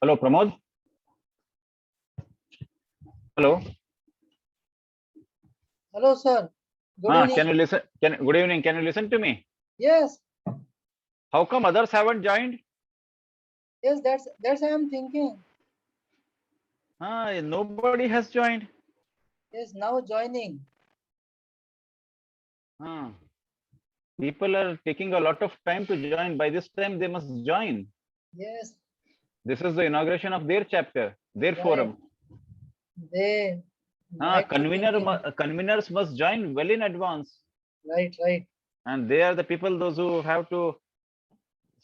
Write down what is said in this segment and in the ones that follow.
Hello, Pramod. Hello. Hello, sir. Good evening. Can you listen? Good evening. Can you listen to me? Yes, How come others haven't joined? yes, that's I am thinking. Nobody has joined. Yes, now joining. People are taking a lot of time to join. By this time, they must join. Yes, This is the inauguration of their chapter, their right. forum. They might be thinking. Conveners must join well in advance. Right, right. And they are the people, those who have to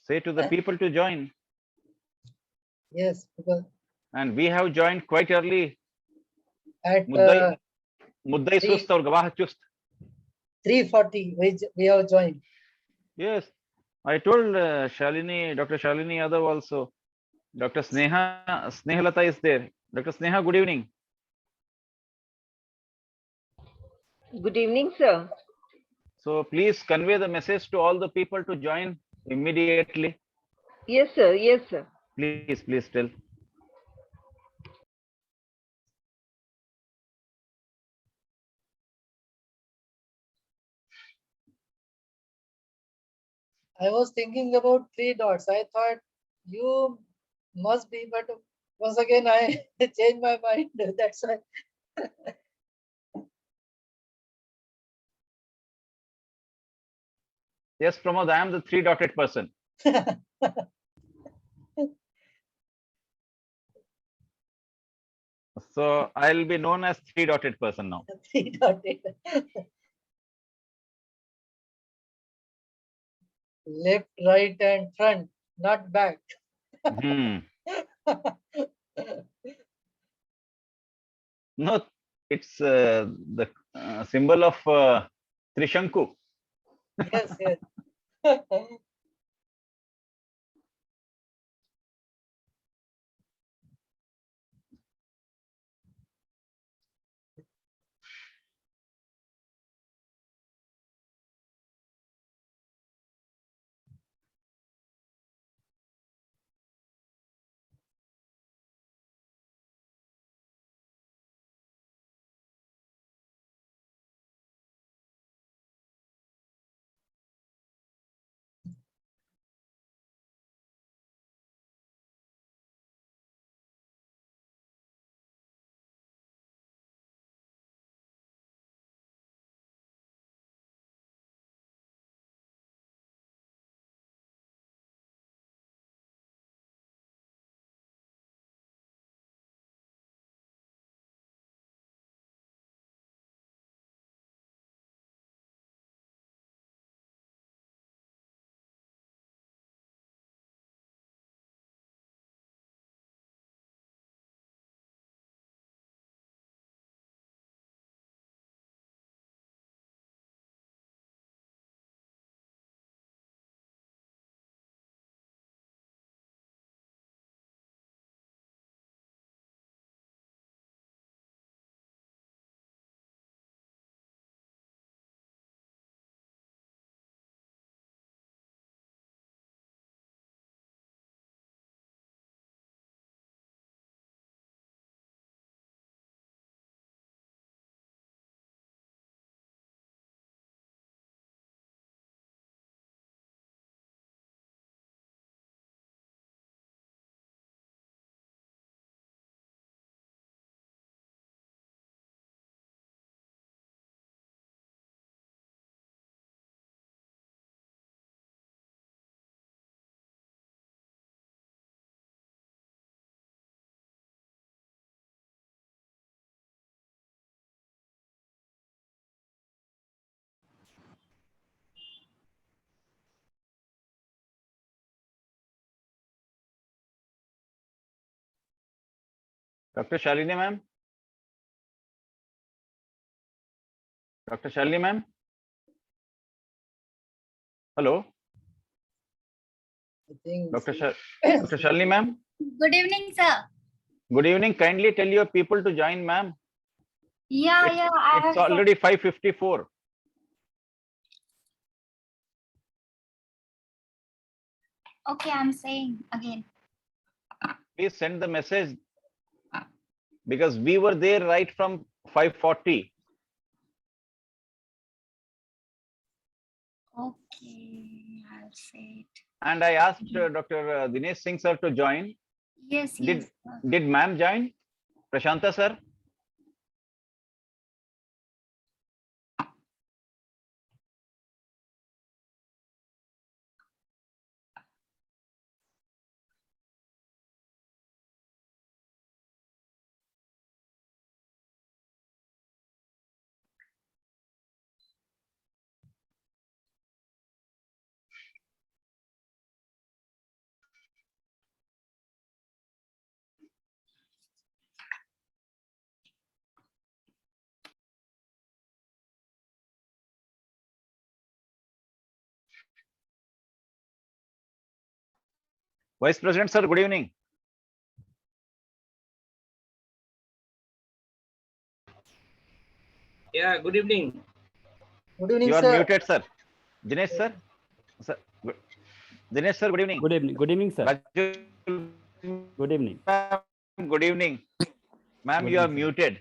say to the people to join. Yes, because And we have joined quite early. at Muddai sust aur gawah chust. 3:40 we have joined. Yes, I told Shalini, Dr. Shalini Yadav also. Dr. Snehalata is there. Dr. Sneha, good evening. Good evening, sir. So please convey the message to all the people to join immediately. Yes, sir. Yes, sir. Please tell. I was thinking about 3 dots. I thought you must be, but once again I changed my mind. That's why. Yes, Pramod, I am the 3-dotted person. So I'll be known as 3-dotted person now. 3-dotted. Left, right, and front, not back. No, it's the symbol of Trishanku. Yes, yes. Dr. Shalini ma'am. Dr. Shalini ma'am. Hello. I think Dr. Shalini ma'am. Good evening, sir. Good evening. Kindly tell your people to join, ma'am. Yeah, It's already 5:54. Okay, I'm saying again. please send the message, because we were there right from 5:40. Okay, I'll say it. And I asked Dr. Dinesh Singh sir to join. Yes, Did yes. Sir. did ma'am join? Prashanta sir? Vice President sir, good evening. Yeah, good evening. Good evening, You are sir. muted, sir. Dinesh sir? Sir, Dinesh sir, good evening. Good evening. Good evening, sir. Raju, Good evening. ma'am, good evening. Ma'am, Good you are evening, sir. muted.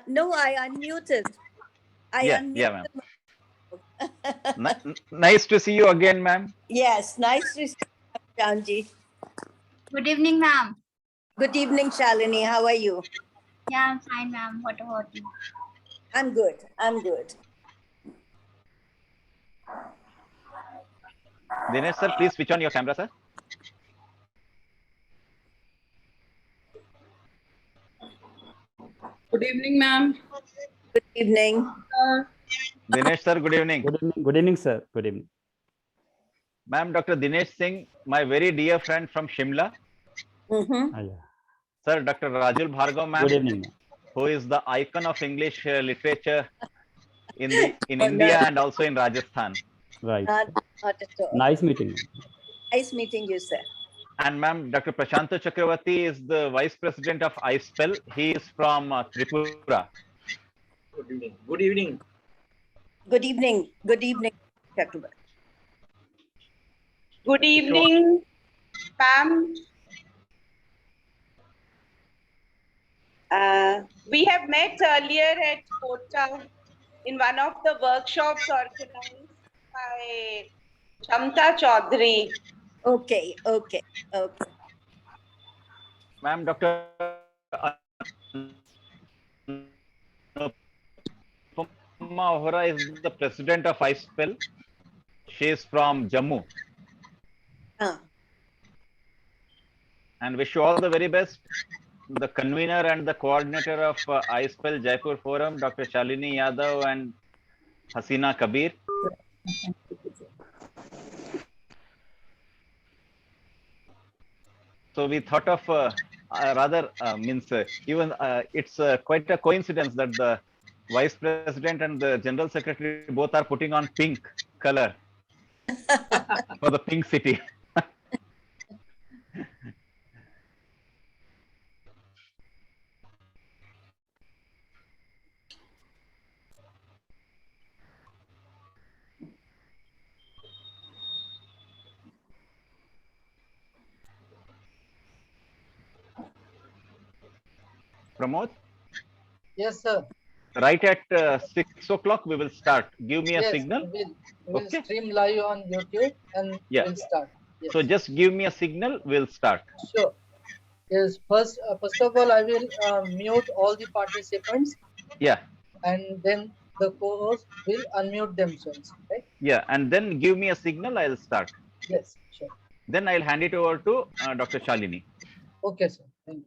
No, I unmuted. Yeah, ma'am. Nice to see you again, ma'am. Yes, nice to see you, Janji. Good evening, ma'am. Good evening, Shalini. How are you? Yeah, I'm fine, ma'am. What about you? I'm good. I'm good. Dinesh sir, please switch on your camera, sir. Good evening, ma'am. Good evening. Dinesh sir, good evening. Good evening. Good evening, sir. Good evening. Ma'am, Dr. Dinesh Singh, my very dear friend from Shimla. Mm-hmm. Yeah. Sir, Dr. Rajul Bhargav, ma'am, Good evening, ma'am. who is the icon of English literature in Oh, India no, and also in Rajasthan. Right. not at all. Nice meeting you. Nice meeting you, sir. And ma'am, Dr. Prashanta Chakravarti is the vice president of ISPEL. He is from Tripura. Good evening. Good evening. Good evening. Good evening, Chakrabarti. Good evening, Pam. We have met earlier at Kota in one of the workshops organized by Shamta Chaudhary. Okay, okay, okay. Ma'am, Dr. Anupama Ohra is the president of ISPEL. She is from Jammu. Ah, And wish you all the very best. The convener and the coordinator of ISPEL Jaipur Forum, Dr. Shalini Yadav and Hasina Kabir. So we thought of even it's quite a coincidence that the vice president and the general secretary both are putting on pink color for the pink city. Pramod, Yes, sir. right at 6 o'clock we will start. Give me a Yes, signal. we'll Okay. stream live on YouTube and Yeah. we'll start. Yes. So just give me a signal, we'll start. Sure. Yes. First of all, I will mute all the participants, Yeah. and then the co-host will unmute themselves. Right? Yeah. And then give me a signal, I'll start. Yes. Sure. Then I'll hand it over to Dr. Shalini. Okay, sir. Thank you.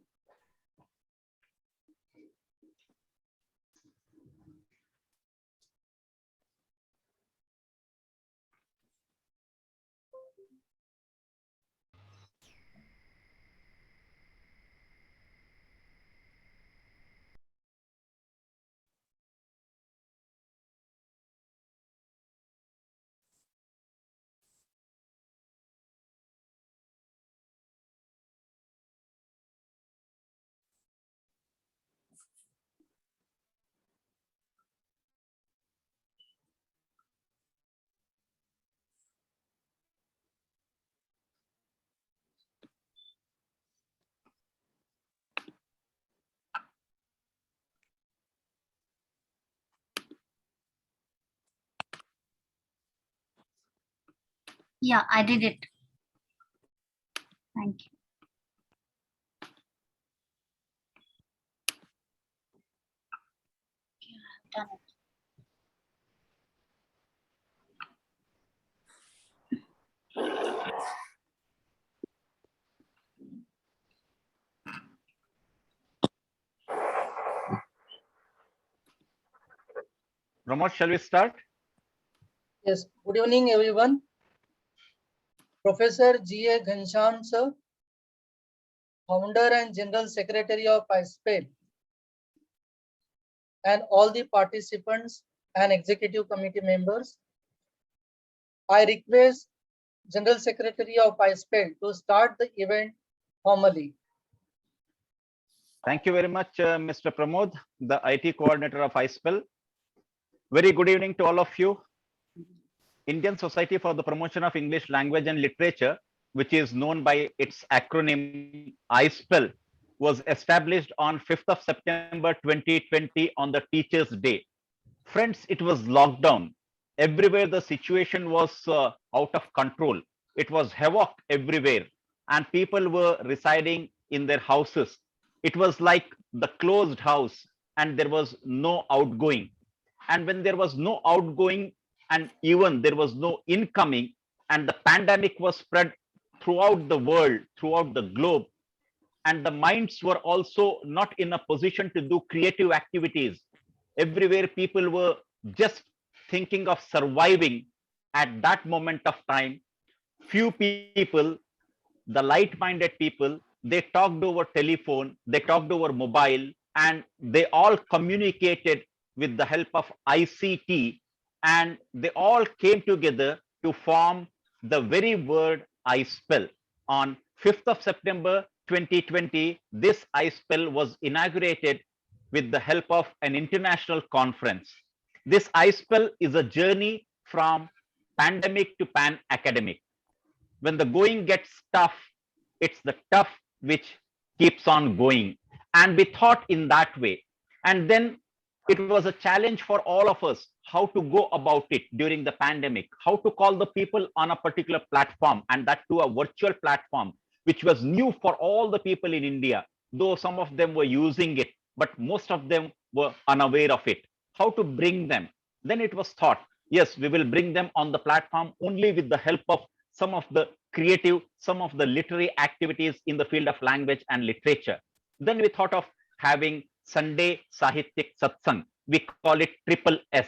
Yeah, I did it. Thank you. Yeah, I've done it. Pramod, shall we start? Yes, good evening, everyone. Professor G.A. Ghanshyam, sir, founder and general secretary of ISPEL, and all the participants and executive committee members. I request General Secretary of ISPEL to start the event formally. Thank you very much, Mr. Pramod, the IT coordinator of ISPEL. Very good evening to all of you. Indian Society for the Promotion of English Language and Literature, which is known by its acronym ISPEL, was established on 5th of September 2020 on the Teachers' Day. Friends, it was lockdown. Everywhere the situation was out of control. It was havoc everywhere, and people were residing in their houses. It was like the closed house, and there was no outgoing. And when there was no outgoing, and even there was no incoming, and the pandemic was spread throughout the world, throughout the globe, and the minds were also not in a position to do creative activities. Everywhere people were just thinking of surviving at that moment of time. Few people, the light-minded people, they talked over telephone, they talked over mobile, and they all communicated with the help of ICT, and they all came together to form the very word ISPEL. On 5th of September 2020, this ISPEL was inaugurated with the help of an international conference. This ISPEL is a journey from pandemic to pan-academic. When the going gets tough, it's the tough which keeps on going. And we thought in that way. And then it was a challenge for all of us how to go about it during the pandemic, how to call the people on a particular platform, and that to a virtual platform, which was new for all the people in India, though some of them were using it, but most of them were unaware of it. How to bring them? Then it was thought, yes, we will bring them on the platform only with the help of some of the creative, some of the literary activities in the field of language and literature. Then we thought of having Sunday Sahityak Satsang. We call it Triple S,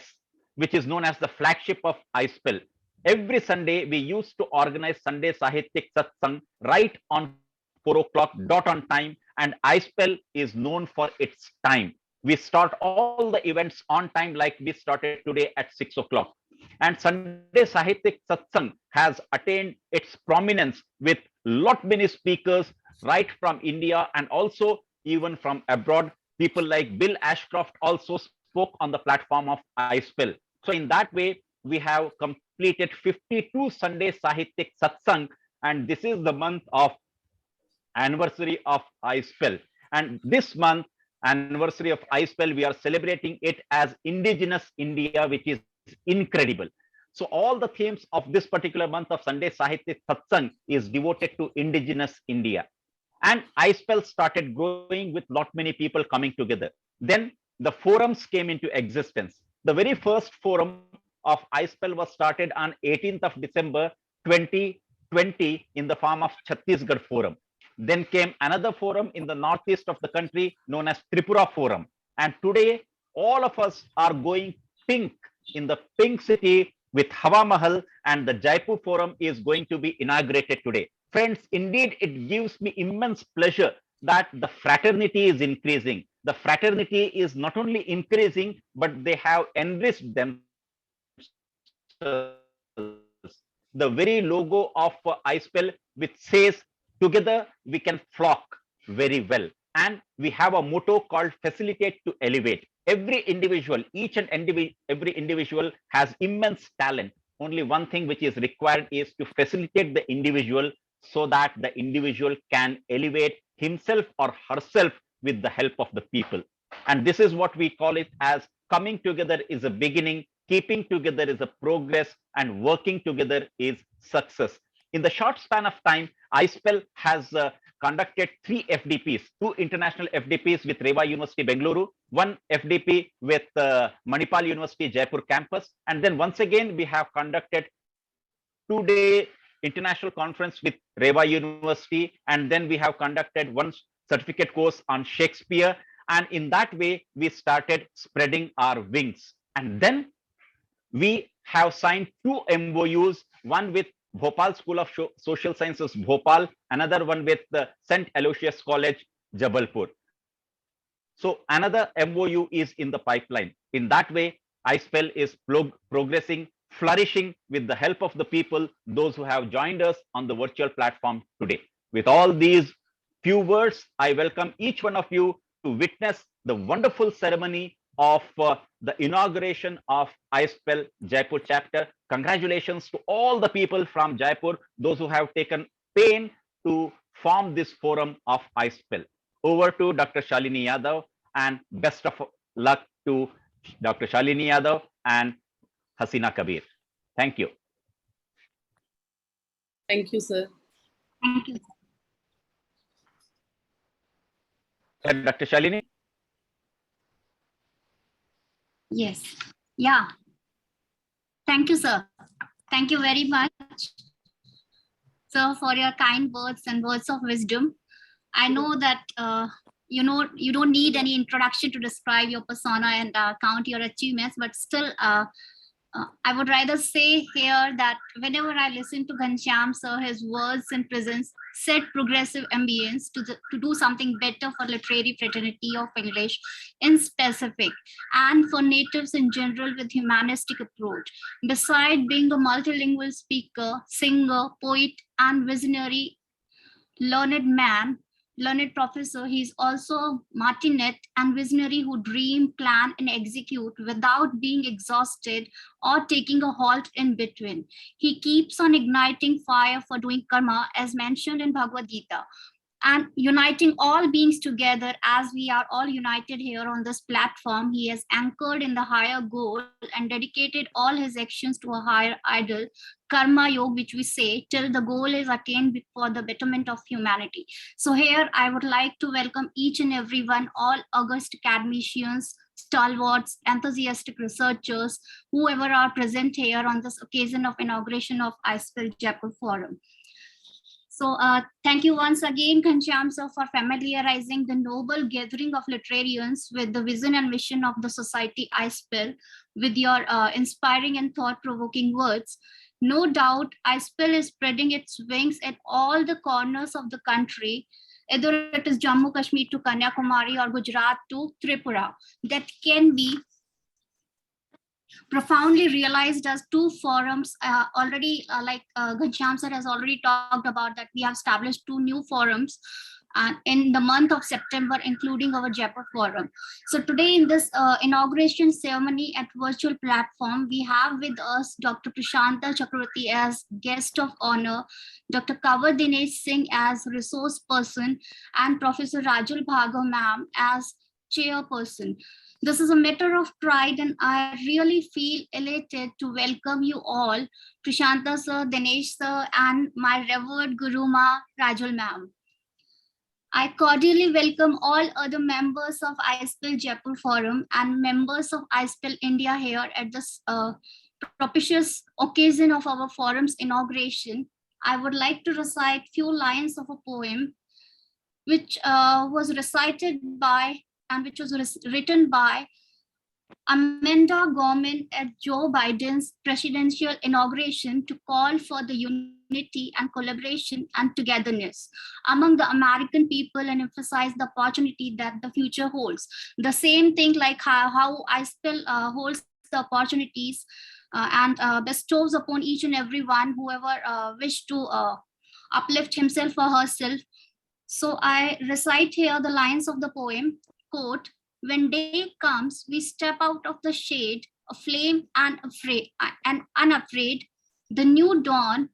which is known as the flagship of ISPEL. Every Sunday, we used to organize Sunday Sahityak Satsang right on 4 o'clock dot on time, and ISPEL is known for its time. We start all the events on time, like we started today at 6 o'clock. And Sunday Sahityak Satsang has attained its prominence with lot many speakers right from India and also even from abroad. People like Bill Ashcroft also spoke on the platform of ISPEL. So in that way, we have completed 52 Sunday Sahityak Satsang, and this is the month of anniversary of ISPEL. And this month, anniversary of ISPEL, we are celebrating it as Indigenous India, which is incredible. So all the themes of this particular month of Sunday Sahityak Satsang is devoted to Indigenous India. And ISPEL started growing with lot many people coming together. Then the forums came into existence. The very first forum of ISPEL was started on 18th of December 2020 in the form of Chhattisgarh Forum. Then came another forum in the northeast of the country known as Tripura Forum. And today, all of us are going pink in the pink city with Hawa Mahal, and the Jaipur Forum is going to be inaugurated today. Friends, indeed, it gives me immense pleasure that the fraternity is increasing. The fraternity is not only increasing, but they have enriched themselves. The very logo of ISPEL, which says, together we can flock very well. And we have a motto called facilitate to elevate. Every individual, each and every individual has immense talent. Only one thing which is required is to facilitate the individual so that the individual can elevate himself or herself with the help of the people. And this is what we call it as coming together is a beginning, keeping together is a progress, and working together is success. In the short span of time, iSpell has conducted 3 FDPs, 2 international FDPs with Reva University Bengaluru, 1 FDP with Manipal University Jaipur campus, and then once again we have conducted 2-day international conference with Reva University, and then we have conducted 1 certificate course on Shakespeare, and in that way we started spreading our wings. And then we have signed 2 MOUs, one with Bhopal School of Social Sciences, Bhopal, another one with the St. Aloysius College, Jabalpur. So another MOU is in the pipeline. In that way, iSpell is progressing, flourishing with the help of the people, those who have joined us on the virtual platform today. With all these few words, I welcome each one of you to witness the wonderful ceremony of the inauguration of iSpell Jaipur chapter. Congratulations to all the people from Jaipur, those who have taken pain to form this forum of iSpell. Over to Dr. Shalini Yadav, and best of luck to Dr. Shalini Yadav and Hasina Kabir. Thank you. Thank you, sir. Thank you. Dr. Shalini? Yes. Yeah. Thank you, sir. Thank you very much, sir, for your kind words and words of wisdom. I know that you don't need any introduction to describe your persona and count your achievements, but still, I would rather say here that whenever I listen to Ghanshyam sir, his words and presence set progressive ambience to do something better for literary fraternity of English in specific, and for natives in general with humanistic approach. Beside being a multilingual speaker, singer, poet, and visionary learned man, learned professor, he is also a martinet and visionary who dream, plan, and execute without being exhausted or taking a halt in between. He keeps on igniting fire for doing karma, as mentioned in Bhagavad Gita, and uniting all beings together as we are all united here on this platform. He has anchored in the higher goal and dedicated all his actions to a higher ideal, karma yoga, which we say, till the goal is attained for the betterment of humanity. So here I would like to welcome each and everyone, all august academicians, stalwarts, enthusiastic researchers, whoever are present here on this occasion of inauguration of iSpell Jaipur Forum. So thank you once again, Ghanshyam sir, for familiarizing the noble gathering of literarians with the vision and mission of the society iSpell with your inspiring and thought-provoking words. No doubt, iSpell is spreading its wings at all the corners of the country, either it is Jammu Kashmir to Kanyakumari or Gujarat to Tripura. That can be profoundly realized as 2 forums already, like Ghanshyam sir has already talked about, that we have established 2 new forums in the month of September, including our Jaipur forum. So today in this inauguration ceremony at virtual platform, we have with us Dr. Prashanta Chakravarti as guest of honor, Dr. Kanwar Dinesh Singh as resource person, and Professor Rajul Bhargava ma'am as chairperson. This is a matter of pride, and I really feel elated to welcome you all, Prashanta sir, Dinesh sir, and my revered Guru Ma, Rajul ma'am. I cordially welcome all other members of iSpell Jaipur Forum and members of iSpell India here at this propitious occasion of our forum's inauguration. I would like to recite few lines of a poem which was recited by and which was written by Amanda Gorman at Joe Biden's presidential inauguration to call for the unity and collaboration and togetherness among the American people and emphasize the opportunity that the future holds. The same thing like how iSpell holds the opportunities and bestows upon each and every one whoever wish to uplift himself or herself. So I recite here the lines of the poem, quote, "When day comes, we step out of the shade, aflame and afraid and unafraid. The new dawn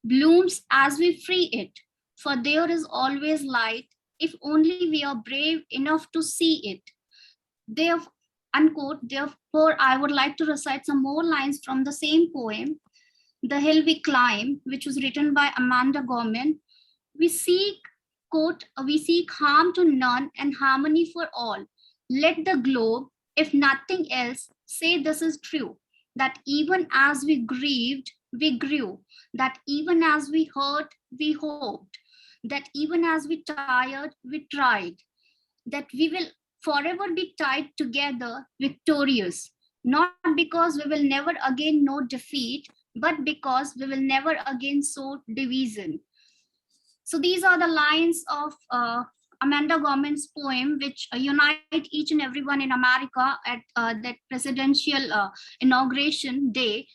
blooms as we free it, for there is always light if only we are brave enough to see it. unquote. Therefore, I would like to recite some more lines from the same poem, The Hill We Climb, which was written by Amanda Gorman. We seek, quote, we seek harm to none and harmony for all. Let the globe, if nothing else, say this is true, that even as we grieved, we grew, that even as we hurt, we hoped, that even as we tired, we tried, that we will forever be tied together, victorious, not because we will never again know defeat, but because we will never again sow division. So these are the lines of Amanda Gorman's poem, which unite each and everyone in America at that presidential inauguration day.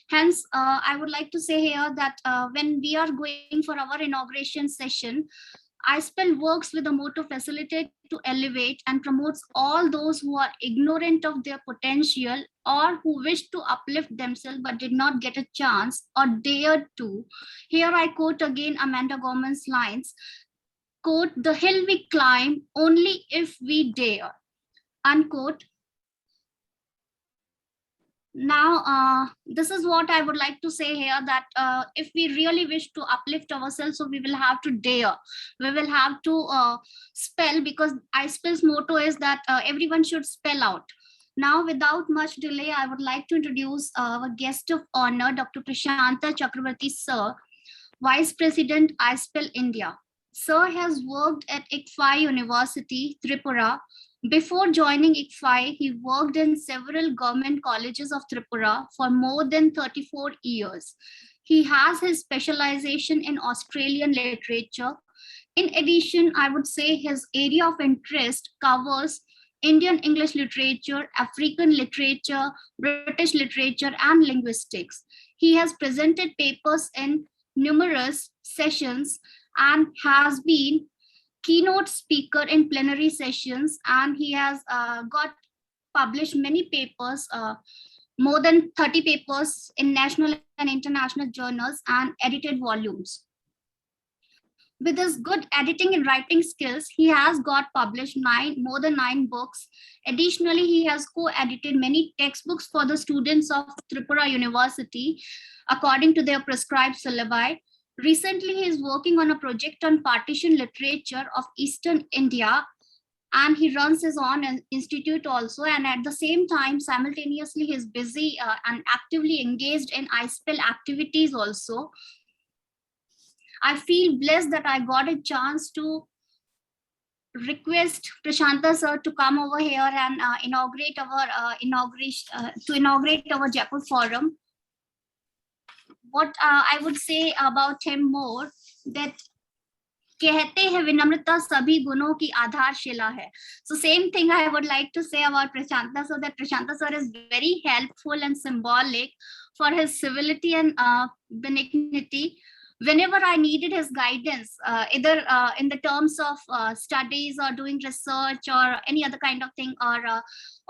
Hence, I would like to say here that when we are going for our inauguration session, iSpell works with the motto facilitate to elevate and promotes all those who are ignorant of their potential or who wish to uplift themselves but did not get a chance or dared to. Here I quote again Amanda Gorman's lines, quote, the hill we climb only if we dare, unquote. Now, this is what I would like to say here, that if we really wish to uplift ourselves, so we will have to dare. We will have to spell, because iSpell's motto is that everyone should spell out. Now, without much delay, I would like to introduce our guest of honor, Dr. Prashanta Chakravarti, Sir, Vice President, iSpell India. Sir has worked at ICFI University, Tripura. Before joining ICFI, he worked in several government colleges of Tripura for more than 34 years. He has his specialization in Australian literature. In addition, I would say his area of interest covers Indian English literature, African literature, British literature, and linguistics. He has presented papers in numerous sessions and has been keynote speaker in plenary sessions, and he has got published many papers, more than 30 papers in national and international journals and edited volumes. With his good editing and writing skills, he has got published more than 9 books. Additionally, he has co-edited many textbooks for the students of Tripura University according to their prescribed syllabi. Recently, he is working on a project on partition literature of Eastern India, and he runs his own institute also. And at the same time, simultaneously, he is busy and actively engaged in iSpell activities also. I feel blessed that I got a chance to request Prashanta sir to come over here and inaugurate our Jaipur forum. What I would say about him more, that कहते हैं विनम्रता सभी गुणों की आधारशिला है. So same thing I would like to say about Prashanta sir, that Prashanta sir is very helpful and symbolic for his civility and benignity. Whenever I needed his guidance, either in the terms of studies or doing research or any other kind of thing, or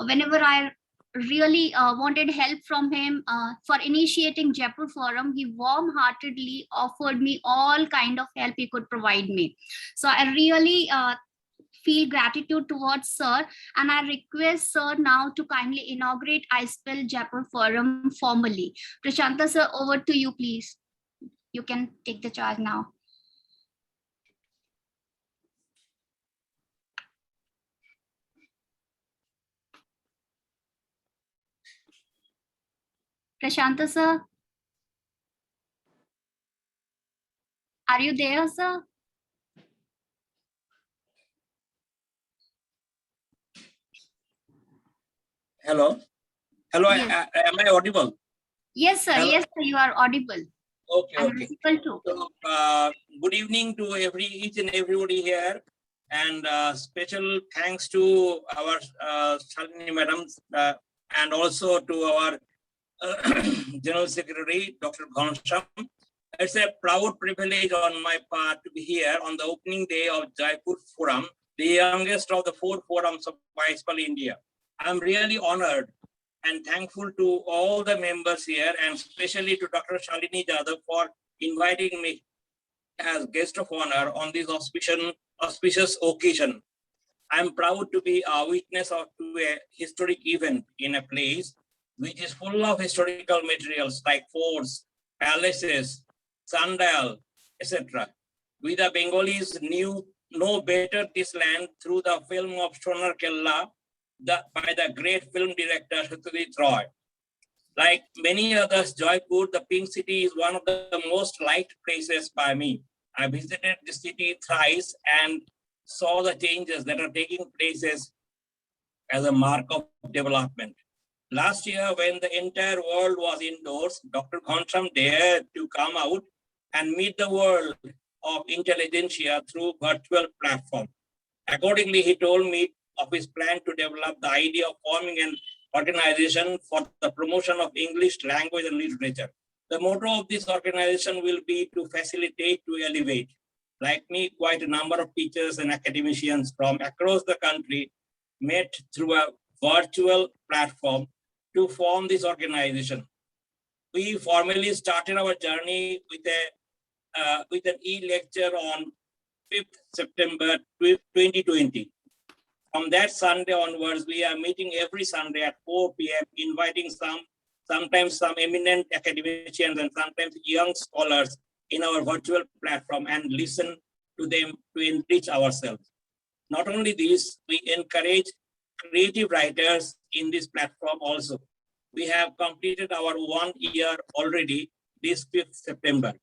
whenever I really wanted help from him for initiating Jaipur Forum, he warm-heartedly offered me all kind of help he could provide me. So I really feel gratitude towards sir, and I request sir now to kindly inaugurate iSpell Jaipur Forum formally. Prashanta sir, over to you, please. You can take the charge now. Prashanta sir, are you there, sir? Hello. Hello. Yes. Am I audible? Yes, sir. Hello? Yes, sir. You are audible. Okay. And Okay. visible too. So, good evening to each and everybody here, and special thanks to our Shalini madam, and also to our General Secretary, Dr. Ghansham. It's a proud privilege on my part to be here on the opening day of Jaipur Forum, the youngest of the 4 forums of iSpell India. I'm really honored and thankful to all the members here, and especially to Dr. Shalini Jadhav for inviting me as guest of honor on this auspicious occasion. I'm proud to be a witness to a historic event in a place which is full of historical materials like forts, palaces, sundial, etc. We the Bengalis know better this land through the film of Sonar Kella by the great film director Satyajit Roy. Like many others, Jaipur, the Pink City, is one of the most liked places by me. I visited the city thrice and saw the changes that are taking places as a mark of development. Last year, when the entire world was indoors, Dr. Ghanshyam dared to come out and meet the world of intelligentsia through virtual platform. Accordingly, he told me of his plan to develop the idea of forming an organization for the promotion of English language and literature. The motto of this organization will be to facilitate, to elevate. Like me, quite a number of teachers and academicians from across the country met through a virtual platform to form this organization. We formally started our journey with an e-lecture on 5th September 2020. From that Sunday onwards, we are meeting every Sunday at 4 p.m., inviting sometimes some eminent academicians and sometimes young scholars in our virtual platform and listen to them to enrich ourselves. Not only this, we encourage creative writers in this platform also. We have completed our 1 year already this 5th September.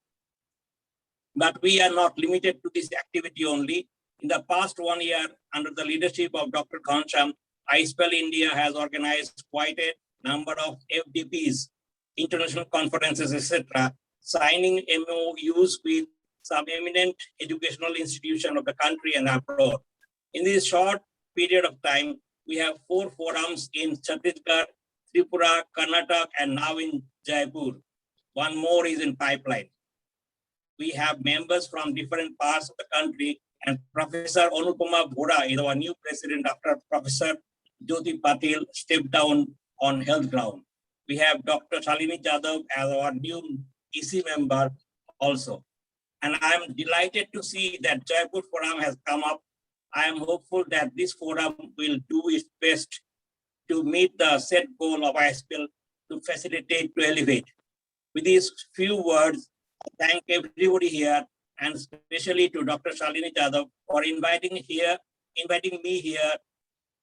But we are not limited to this activity only. In the past 1 year, under the leadership of Dr. Ghanshyam, iSpell India has organized quite a number of FDPs, international conferences, etc., signing MOUs with some eminent educational institutions of the country and abroad. In this short period of time, we have 4 forums in Chhattisgarh, Tripura, Karnataka, and now in Jaipur. One more is in pipeline. We have members from different parts of the country, and Professor Anupama Bhora is our new president after Professor Jyoti Patil stepped down on health ground. We have Dr. Shalini Jadhav as our new EC member also. And I'm delighted to see that Jaipur Forum has come up. I am hopeful that this forum will do its best to meet the set goal of iSpell to facilitate, to elevate. With these few words, I thank everybody here and especially to Dr. Shalini Jadhav for inviting me here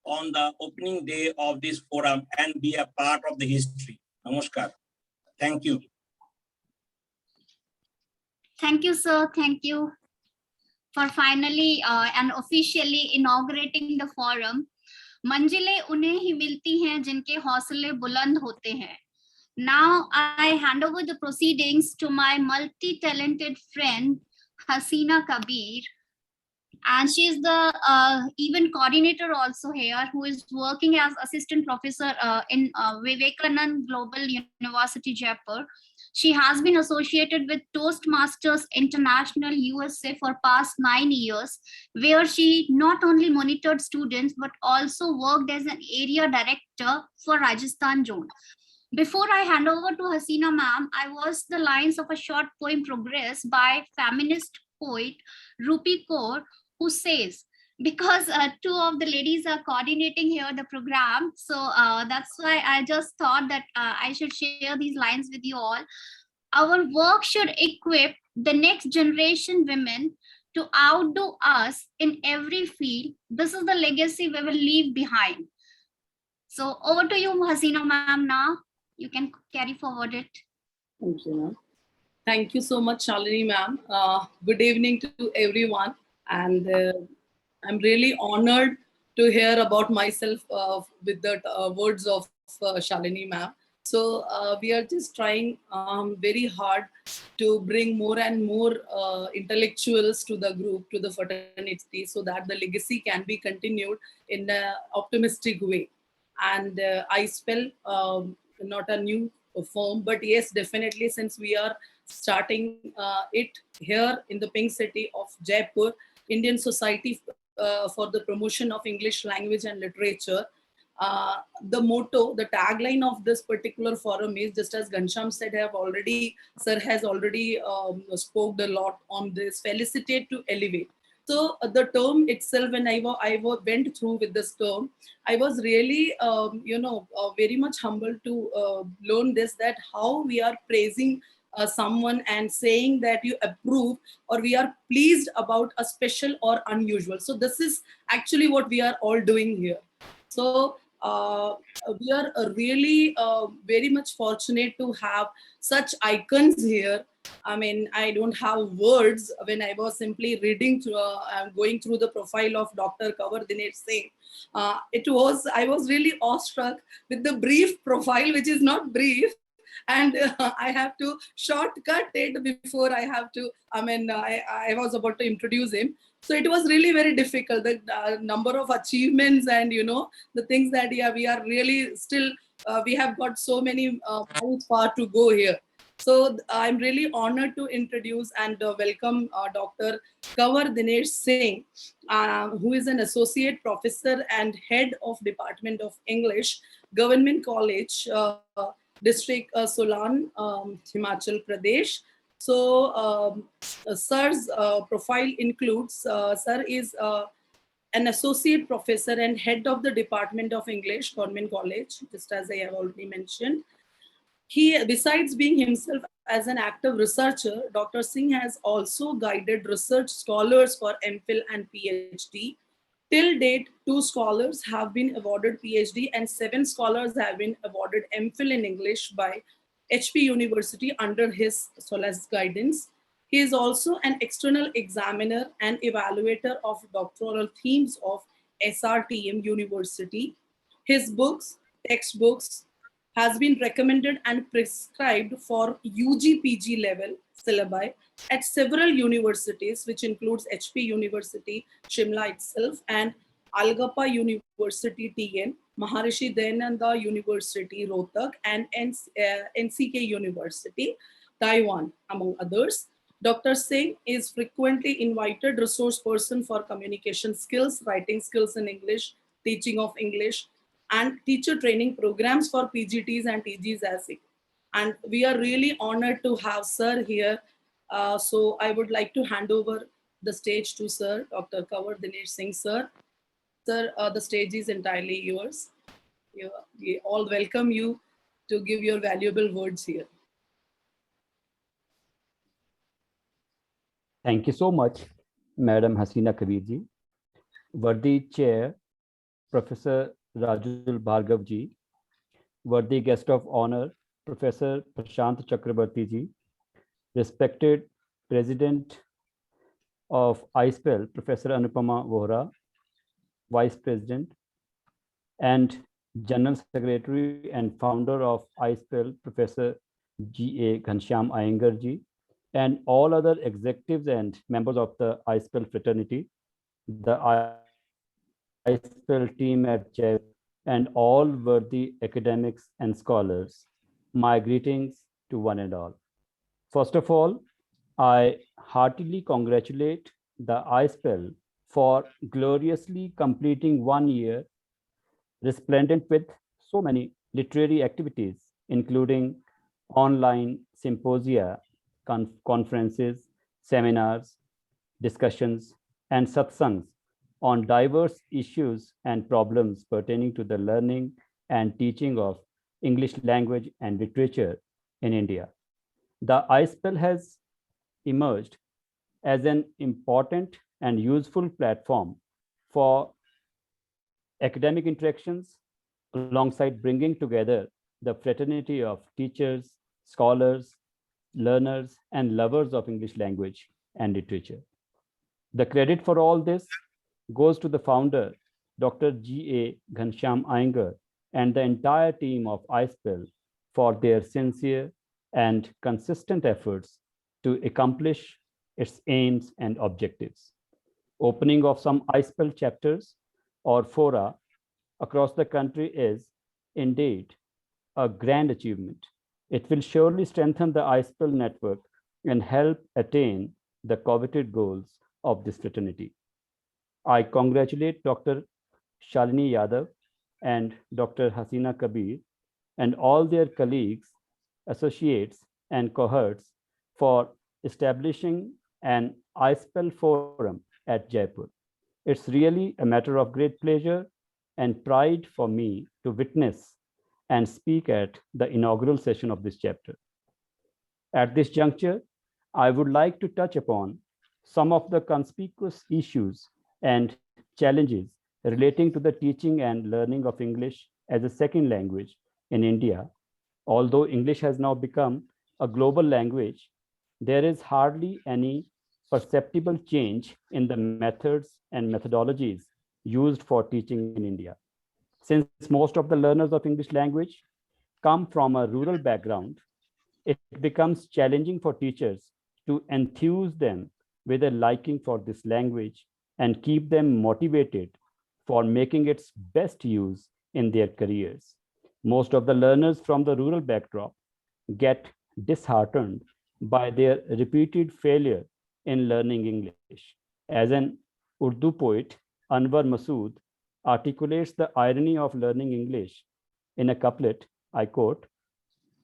on the opening day of this forum and be a part of the history. Namaskar. Thank you. Thank you, sir. Thank you for finally and officially inaugurating the forum. मंजिलें उन्हें ही मिलती हैं जिनके हौसले बुलंद होते हैं. Now I hand over the proceedings to my multi-talented friend Hasina Kabir, and she is the event coordinator also here, who is working as assistant professor in Vivekanand Global University, Jaipur. She has been associated with Toastmasters International USA for past 9 years, where she not only monitored students, but also worked as an area director for Rajasthan zone. Before I hand over to Hasina ma'am, I watched the lines of a short poem Progress by feminist poet Rupi Kaur, who says, because 2 of the ladies are coordinating here the program, so that's why I just thought that I should share these lines with you all. Our work should equip the next generation women to outdo us in every field. This is the legacy we will leave behind. So over to you, Hasina ma'am, now. You can carry forward it. Thank you, ma'am. Thank you so much, Shalini ma'am. Good evening to everyone. And I'm really honored to hear about myself with the words of Shalini ma'am. So we are just trying very hard to bring more and more intellectuals to the group, to the fraternity, so that the legacy can be continued in an optimistic way. And iSpell, not a new firm, but yes, definitely, since we are starting it here in the Pink City of Jaipur, Indian Society for the Promotion of English Language and Literature. The motto, the tagline of this particular forum is, just as Ghanshyam said, Sir has already spoke a lot on this, felicitate to elevate. So the term itself, when went through with this term, I was really, very much humbled to learn this, that how we are praising someone and saying that you approve or we are pleased about a special or unusual. So this is actually what we are all doing here. So we are really very much fortunate to have such icons here. I mean, I don't have words when I was simply reading through, going through the profile of Dr. Kanwar Dinesh Singh. I was really awestruck with the brief profile, which is not brief. And I have to shortcut it before I have to, I was about to introduce him. So it was really very difficult. The number of achievements and, the things that, we are really still, we have got so many miles far to go here. So I'm really honored to introduce and welcome Dr. Kanwar Dinesh Singh, who is an associate professor and head of Department of English, Government College, District Solan, Himachal Pradesh. So sir's profile includes, sir is an associate professor and head of the Department of English, Government College, just as I have already mentioned. He, besides being himself as an active researcher, Dr. Singh has also guided research scholars for MPhil and PhD. Till date, 2 scholars have been awarded PhD and 7 scholars have been awarded MPhil in English by HP University under his solace guidance. He is also an external examiner and evaluator of doctoral themes of SRTM University. His books, textbooks, has been recommended and prescribed for UG PG level syllabi at several universities, which includes HP University, Shimla itself, and Algappa University, TN, Maharishi Dayananda University, Rohtak, and NCK University, Taiwan, among others. Dr. Singh is frequently invited resource person for communication skills, writing skills in English, teaching of English, and teacher training programs for PGTs and TGs as well. And we are really honored to have sir here. So I would like to hand over the stage to sir, Dr. Kanwar Dinesh Singh, sir. Sir, the stage is entirely yours. We all welcome you to give your valuable words here. Thank you so much, Madam Hasina Kabir ji. Worthy Chair, Professor Rajul Bhargav ji. Worthy Guest of Honor, Professor Prashant Chakrabarti ji. Respected President of ISPEL, Professor Anupama Vohra, Vice President, and General Secretary and founder of ISPEL, Professor G.A. Ghanshyam Iyengar ji, and all other executives and members of the ISPEL fraternity, the ISPEL team at JEP, and all worthy academics and scholars. My greetings to one and all. First of all, I heartily congratulate the ISPEL for gloriously completing 1 year resplendent with so many literary activities, including online symposia, conferences, seminars, discussions, and satsangs on diverse issues and problems pertaining to the learning and teaching of English language and literature in India. The ISPEL has emerged as an important and useful platform for academic interactions, alongside bringing together the fraternity of teachers, scholars, learners, and lovers of English language and literature. The credit for all this goes to the founder, Dr. G.A. Ghanshyam Iyengar, and the entire team of ISPEL for their sincere and consistent efforts to accomplish its aims and objectives. Opening of some ISPEL chapters or fora across the country is indeed a grand achievement. It will surely strengthen the ISPEL network and help attain the coveted goals of this fraternity. I congratulate Dr. Shalini Yadav and Dr. Hasina Kabir and all their colleagues, associates, and cohorts for establishing an ISPEL forum at Jaipur. It's really a matter of great pleasure and pride for me to witness and speak at the inaugural session of this chapter. At this juncture, I would like to touch upon some of the conspicuous issues and challenges relating to the teaching and learning of English as a second language in India. Although English has now become a global language, there is hardly any perceptible change in the methods and methodologies used for teaching in India. Since most of the learners of English language come from a rural background, it becomes challenging for teachers to enthuse them with a liking for this language and keep them motivated for making its best use in their careers. Most of the learners from the rural backdrop get disheartened by their repeated failure in learning English. As an Urdu poet, Anwar Masood articulates the irony of learning English in a couplet. I quote,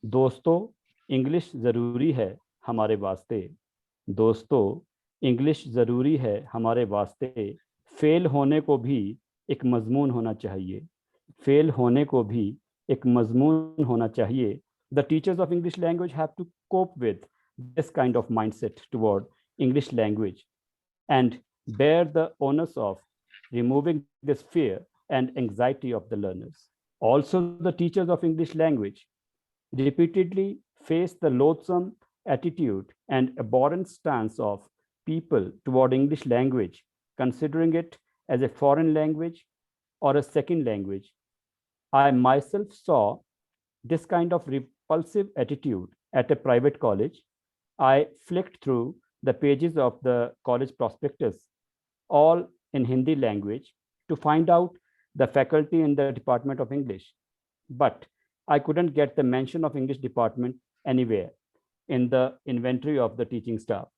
"दोस्तों, English ज़रूरी है हमारे वास्ते, दोस्तों, English ज़रूरी है हमारे वास्ते, फेल होने को भी एक मजमून होना चाहिए, फेल होने को भी एक मजमून होना चाहिए." The teachers of English language have to cope with this kind of mindset toward English language and bear the onus of removing this fear and anxiety of the learners. Also, the teachers of English language repeatedly face the loathsome attitude and abhorrent stance of people toward English language, considering it as a foreign language or a second language. I myself saw this kind of repulsive attitude at a private college. I flicked through the pages of the college prospectus, all in Hindi language, to find out the faculty in the Department of English. But I couldn't get the mention of English department anywhere in the inventory of the teaching staff.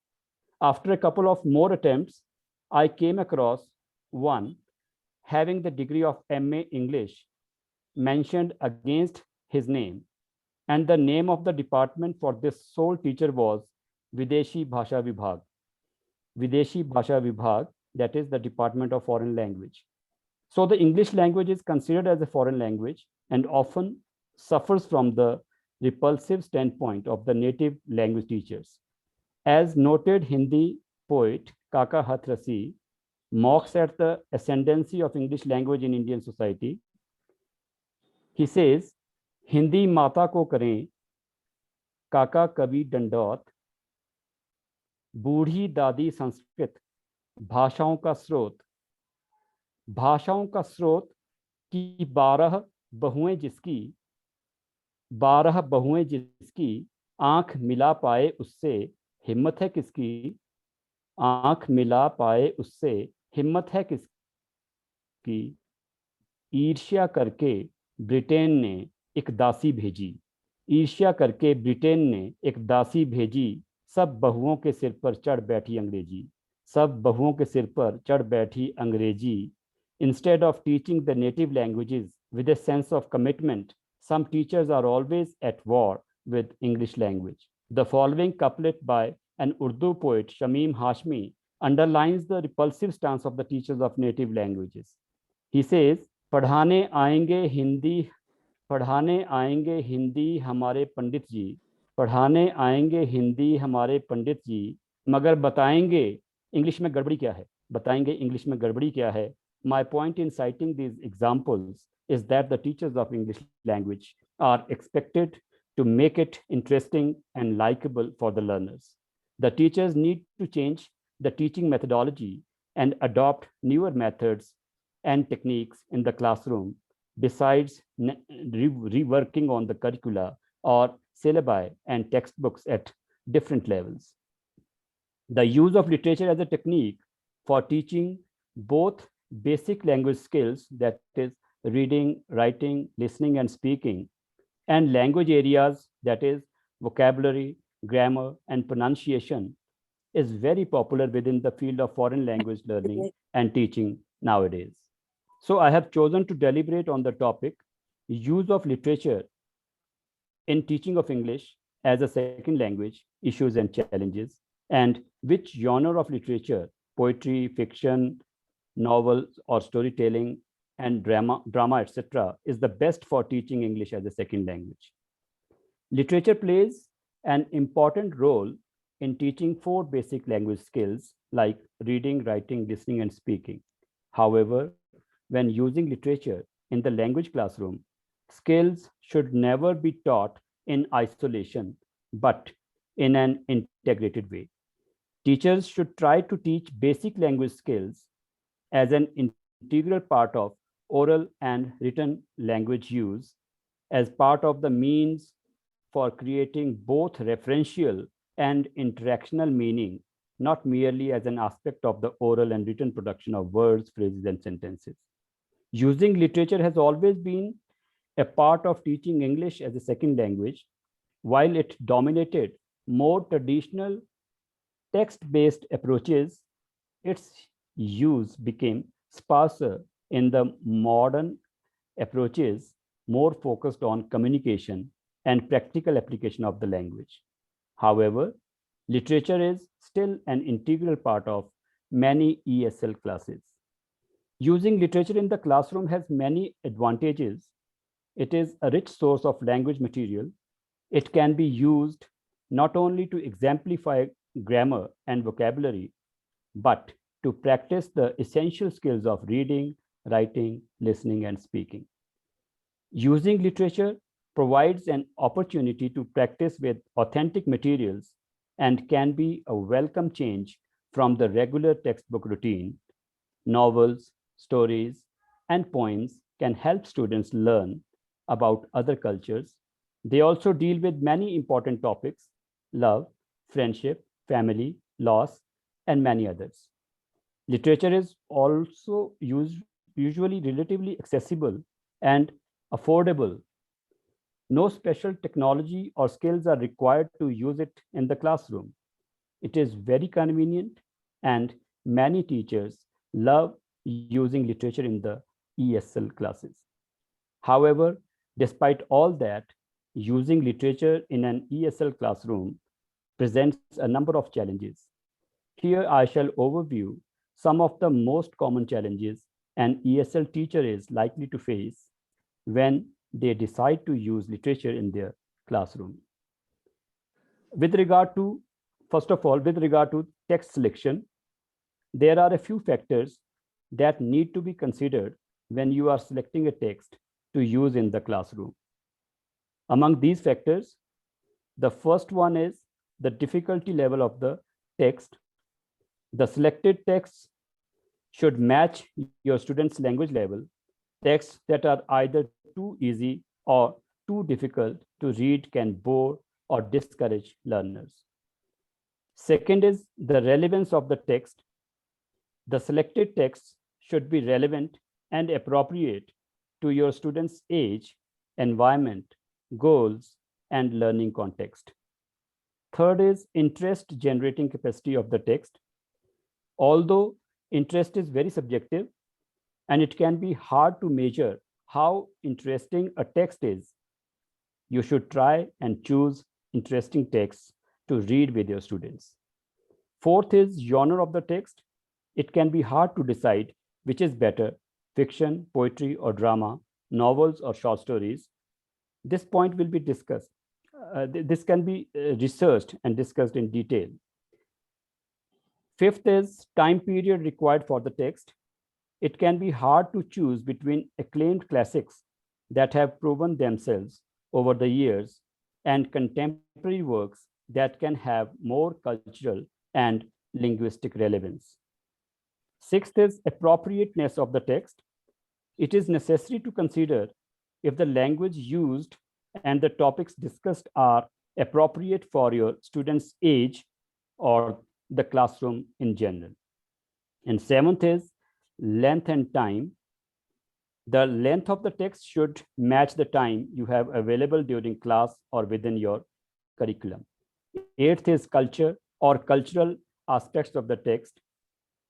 After a couple of more attempts, I came across one having the degree of MA English mentioned against his name, and the name of the department for this sole teacher was Videshi Bhasha Vibhag. Videshi Bhasha Vibhag, that is the Department of Foreign Language. So the English language is considered as a foreign language and often suffers from the repulsive standpoint of the native language teachers. As noted Hindi poet Kaka Hathrasi mocks at the ascendancy of English language in Indian society. He says, "Hindi mata ko kare काका कवि दंडौत, बूढ़ी दादी संस्कृत, भाषाओं का स्रोत, भाषाओं का स्रोत की 12 बहुएं जिसकी आंख मिला पाए उससे हिम्मत है किसकी, आंख मिला पाए उससे हिम्मत है किसकी, ईर्ष्या करके ब्रिटेन ने एक दासी भेजी, ईर्ष्या करके ब्रिटेन ने एक दासी भेजी, सब बहुओं के सिर पर चढ़ बैठी अंग्रेजी, सब बहुओं के सिर पर चढ़ बैठी अंग्रेजी." Instead of teaching the native languages with a sense of commitment, some teachers are always at war with English language. The following couplet by an Urdu poet, Shamim Hashmi, underlines the repulsive stance of the teachers of native languages. He says, पढ़ाने आएंगे हिंदी हमारे पंडित जी, पढ़ाने आएंगे हिंदी हमारे पंडित जी, मगर बताएंगे English में गड़बड़ी क्या है, बताएंगे इंग्लिश में गड़बड़ी क्या है. My point in citing these examples is that the teachers of English language are expected to make it interesting and likable for the learners. The teachers need to change the teaching methodology and adopt newer methods and techniques in the classroom, besides reworking on the curricula or syllabi and textbooks at different levels. The use of literature as a technique for teaching both basic language skills, that is reading, writing, listening, and speaking, and language areas, that is vocabulary, grammar, and pronunciation, is very popular within the field of foreign language learning and teaching nowadays. So I have chosen to deliberate on the topic, use of literature in teaching of English as a second language, issues and challenges, and which genre of literature poetry, fiction, novels, or storytelling, and drama, etc., is the best for teaching English as a second language. Literature plays an important role in teaching 4 basic language skills like reading, writing, listening, and speaking. However, when using literature in the language classroom, skills should never be taught in isolation, but in an integrated way. Teachers should try to teach basic language skills as an integral part of oral and written language use, as part of the means for creating both referential and interactional meaning, not merely as an aspect of the oral and written production of words, phrases, and sentences. Using literature has always been a part of teaching English as a second language, while it dominated more traditional text-based approaches. Its use became sparser in the modern approaches, more focused on communication and practical application of the language. However, literature is still an integral part of many ESL classes. Using literature in the classroom has many advantages. It is a rich source of language material. It can be used not only to exemplify grammar and vocabulary, but to practice the essential skills of reading, writing, listening, and speaking. Using literature provides an opportunity to practice with authentic materials and can be a welcome change from the regular textbook routine. Novels, stories, and poems can help students learn about other cultures. They also deal with many important topics: love, friendship, family, loss, and many others. Literature is also usually relatively accessible and affordable. No special technology or skills are required to use it in the classroom. It is very convenient, and many teachers love using literature in the ESL classes. However, despite all that, using literature in an ESL classroom presents a number of challenges. Here I shall overview some of the most common challenges an ESL teacher is likely to face when they decide to use literature in their classroom. First of all, with regard to text selection, there are a few factors that need to be considered when you are selecting a text to use in the classroom. Among these factors, the first one is the difficulty level of the text. The selected texts should match your student's language level. Texts that are either too easy or too difficult to read can bore or discourage learners. Second is the relevance of the text. The selected texts should be relevant and appropriate to your student's age, environment, goals, and learning context. Third is interest generating capacity of the text. Although interest is very subjective and it can be hard to measure how interesting a text is, you should try and choose interesting texts to read with your students. Fourth is genre of the text. It can be hard to decide which is better, fiction, poetry, or drama, novels, or short stories. This point will be discussed. This can be researched and discussed in detail. Fifth is time period required for the text. It can be hard to choose between acclaimed classics that have proven themselves over the years and contemporary works that can have more cultural and linguistic relevance. Sixth is appropriateness of the text. It is necessary to consider if the language used and the topics discussed are appropriate for your student's age or the classroom in general. And seventh is length and time. The length of the text should match the time you have available during class or within your curriculum. Eighth is culture or cultural aspects of the text.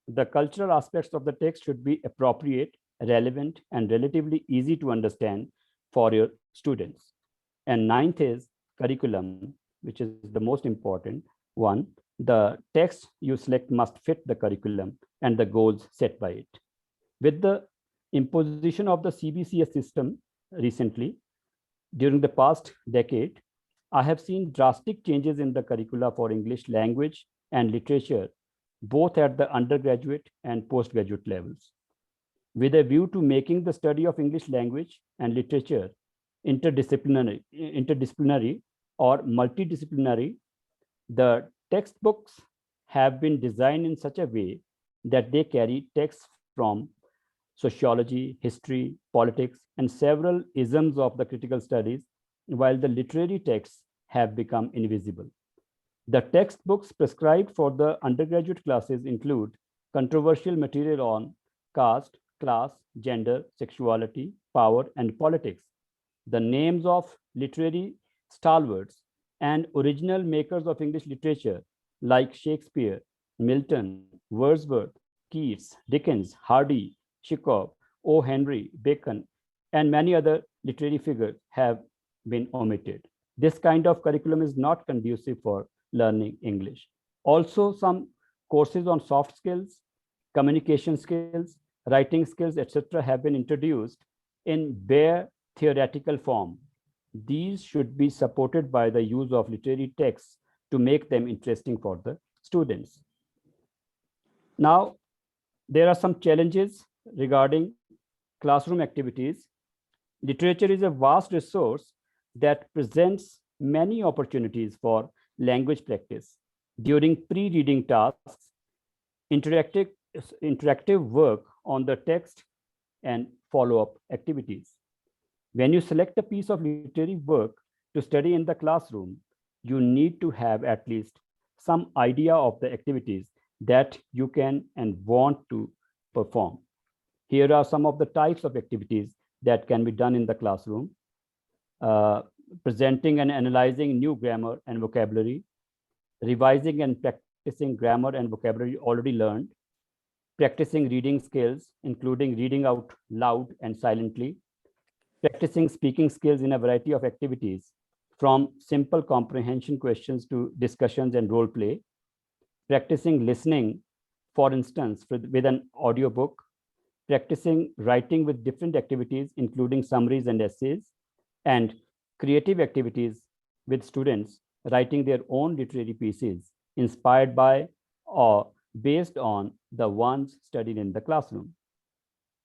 The cultural aspects of the text should be appropriate, relevant, and relatively easy to understand for your students. And ninth is curriculum, which is the most important one. The text you select must fit the curriculum and the goals set by it. With the imposition of the CBCS system recently, during the past decade, I have seen drastic changes in the curricula for English language and literature, both at the undergraduate and postgraduate levels. With a view to making the study of English language and literature interdisciplinary or multidisciplinary, the textbooks have been designed in such a way that they carry texts from sociology, history, politics, and several isms of the critical studies, while the literary texts have become invisible. The textbooks prescribed for the undergraduate classes include controversial material on caste, class, gender, sexuality, power, and politics. The names of literary stalwarts and original makers of English literature like Shakespeare, Milton, Wordsworth, Keats, Dickens, Hardy, Chekhov, O. Henry, Bacon, and many other literary figures have been omitted. This kind of curriculum is not conducive for learning English. Also, some courses on soft skills, communication skills, writing skills, etc. have been introduced in bare theoretical form. These should be supported by the use of literary texts to make them interesting for the students. Now, there are some challenges regarding classroom activities. Literature is a vast resource that presents many opportunities for language practice. During pre-reading tasks, interactive work on the text, and follow-up activities. When you select a piece of literary work to study in the classroom, you need to have at least some idea of the activities that you can and want to perform. Here are some of the types of activities that can be done in the classroom. Presenting and analyzing new grammar and vocabulary, revising and practicing grammar and vocabulary already learned, practicing reading skills, including reading out loud and silently, practicing speaking skills in a variety of activities, from simple comprehension questions to discussions and role play, practicing listening, for instance, with an audiobook, practicing writing with different activities, including summaries and essays, and creative activities with students writing their own literary pieces inspired by or based on the ones studied in the classroom.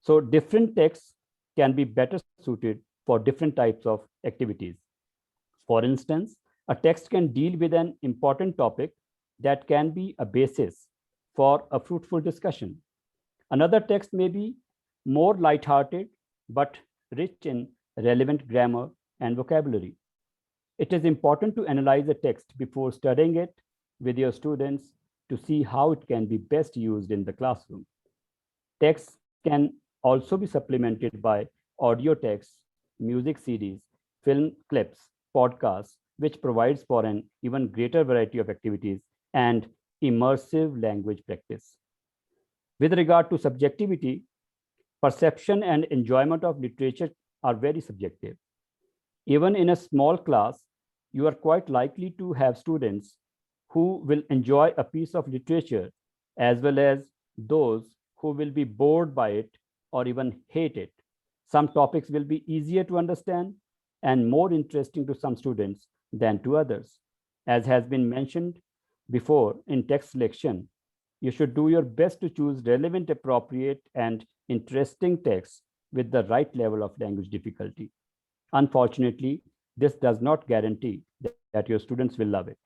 So different texts can be better suited for different types of activities. For instance, a text can deal with an important topic that can be a basis for a fruitful discussion. Another text may be more lighthearted, but rich in relevant grammar and vocabulary. It is important to analyze a text before studying it with your students to see how it can be best used in the classroom. Texts can also be supplemented by audio texts, music CDs, film clips, podcasts, which provides for an even greater variety of activities and immersive language practice. With regard to subjectivity, perception and enjoyment of literature are very subjective. Even in a small class, you are quite likely to have students who will enjoy a piece of literature as well as those who will be bored by it or even hate it. Some topics will be easier to understand and more interesting to some students than to others. As has been mentioned before in text selection, you should do your best to choose relevant, appropriate, and interesting texts with the right level of language difficulty. Unfortunately, this does not guarantee that your students will love it.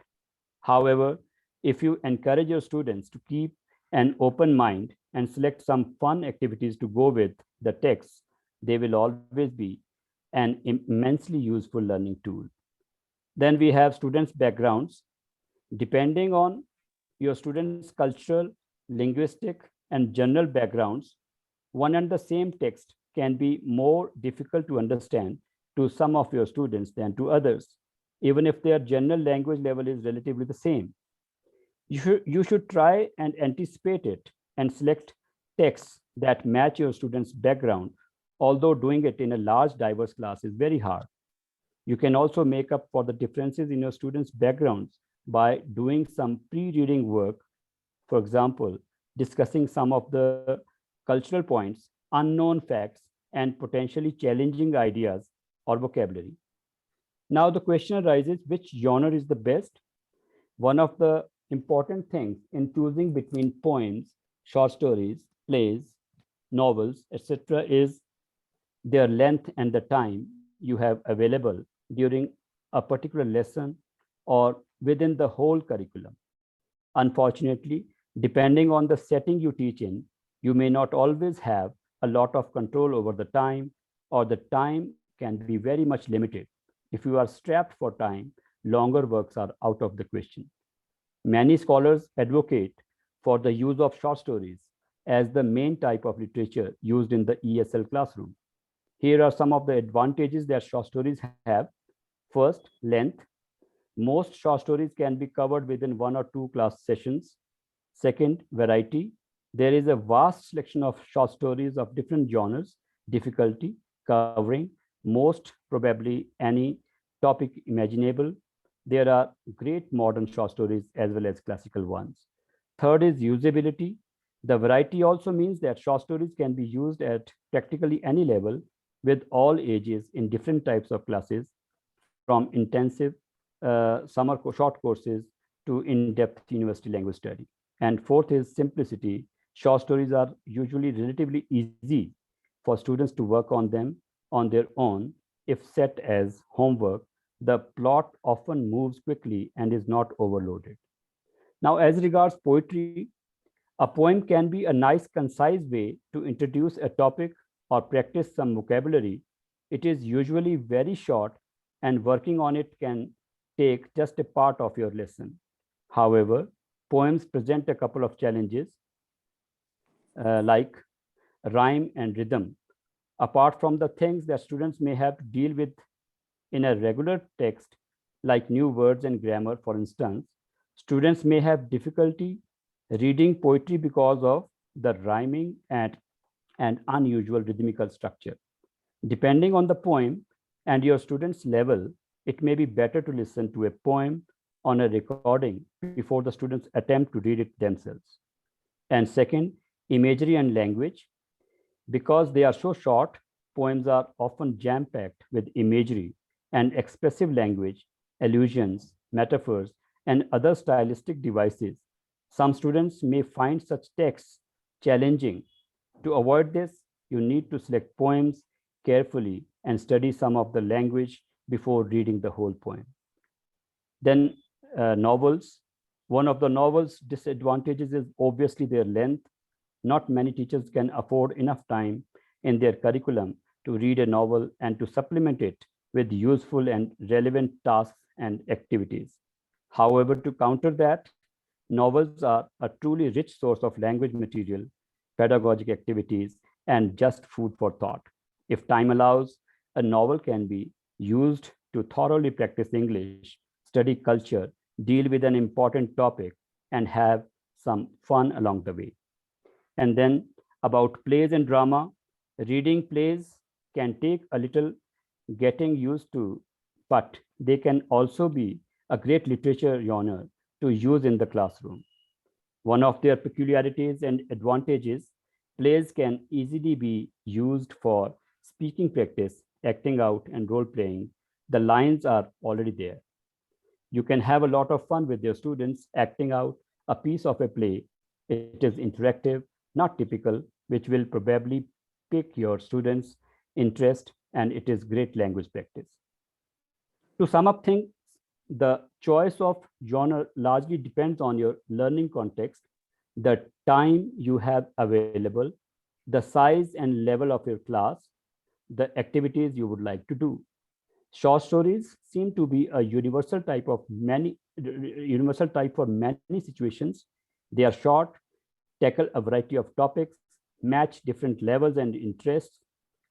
However, if you encourage your students to keep an open mind and select some fun activities to go with the text, they will always be an immensely useful learning tool. Then we have students' backgrounds. Depending on your students' cultural, linguistic, and general backgrounds, one and the same text can be more difficult to understand to some of your students than to others, even if their general language level is relatively the same. You should try and anticipate it and select texts that match your students' background, although doing it in a large diverse class is very hard. You can also make up for the differences in your students' backgrounds by doing some pre-reading work, for example, discussing some of the cultural points, unknown facts, and potentially challenging ideas or vocabulary. Now the question arises, which genre is the best? One of the important things in choosing between poems, short stories, plays, novels, etc. is their length and the time you have available during a particular lesson or within the whole curriculum. Unfortunately, depending on the setting you teach in, you may not always have a lot of control over the time, or the time can be very much limited. If you are strapped for time, longer works are out of the question. Many scholars advocate for the use of short stories as the main type of literature used in the ESL classroom. Here are some of the advantages that short stories have. First, length. Most short stories can be covered within 1 or 2 class sessions. Second, variety. There is a vast selection of short stories of different genres, difficulty, covering most probably any topic imaginable. There are great modern short stories as well as classical ones. Third is usability. The variety also means that short stories can be used at practically any level with all ages in different types of classes, from intensive summer short courses to in-depth university language study. And fourth is simplicity. Short stories are usually relatively easy for students to work on them on their own. If set as homework, the plot often moves quickly and is not overloaded. Now, as regards poetry, a poem can be a nice, concise way to introduce a topic or practice some vocabulary. It is usually very short, and working on it can take just a part of your lesson. However, poems present a couple of challenges, like rhyme and rhythm. Apart from the things that students may have to deal with in a regular text, like new words and grammar, for instance, students may have difficulty reading poetry because of the rhyming and unusual rhythmical structure. Depending on the poem and your student's level, it may be better to listen to a poem on a recording before the students attempt to read it themselves. And second, imagery and language. Because they are so short, poems are often jam-packed with imagery and expressive language, allusions, metaphors, and other stylistic devices. Some students may find such texts challenging. To avoid this, you need to select poems carefully and study some of the language before reading the whole poem. Then novels. One of the novel's disadvantages is obviously their length. Not many teachers can afford enough time in their curriculum to read a novel and to supplement it with useful and relevant tasks and activities. However, to counter that, novels are a truly rich source of language material, pedagogic activities, and just food for thought. If time allows, a novel can be used to thoroughly practice English, study culture, deal with an important topic, and have some fun along the way. And then about plays and drama, reading plays can take a little getting used to, but they can also be a great literature genre to use in the classroom. One of their peculiarities and advantages, plays can easily be used for speaking practice, acting out, and role playing. The lines are already there. You can have a lot of fun with your students acting out a piece of a play. It is interactive, not typical, which will probably pique your students' interest, and it is great language practice. To sum up things, the choice of genre largely depends on your learning context, the time you have available, the size and level of your class, the activities you would like to do. Short stories seem to be a universal type for many situations. They are short, tackle a variety of topics, match different levels and interests.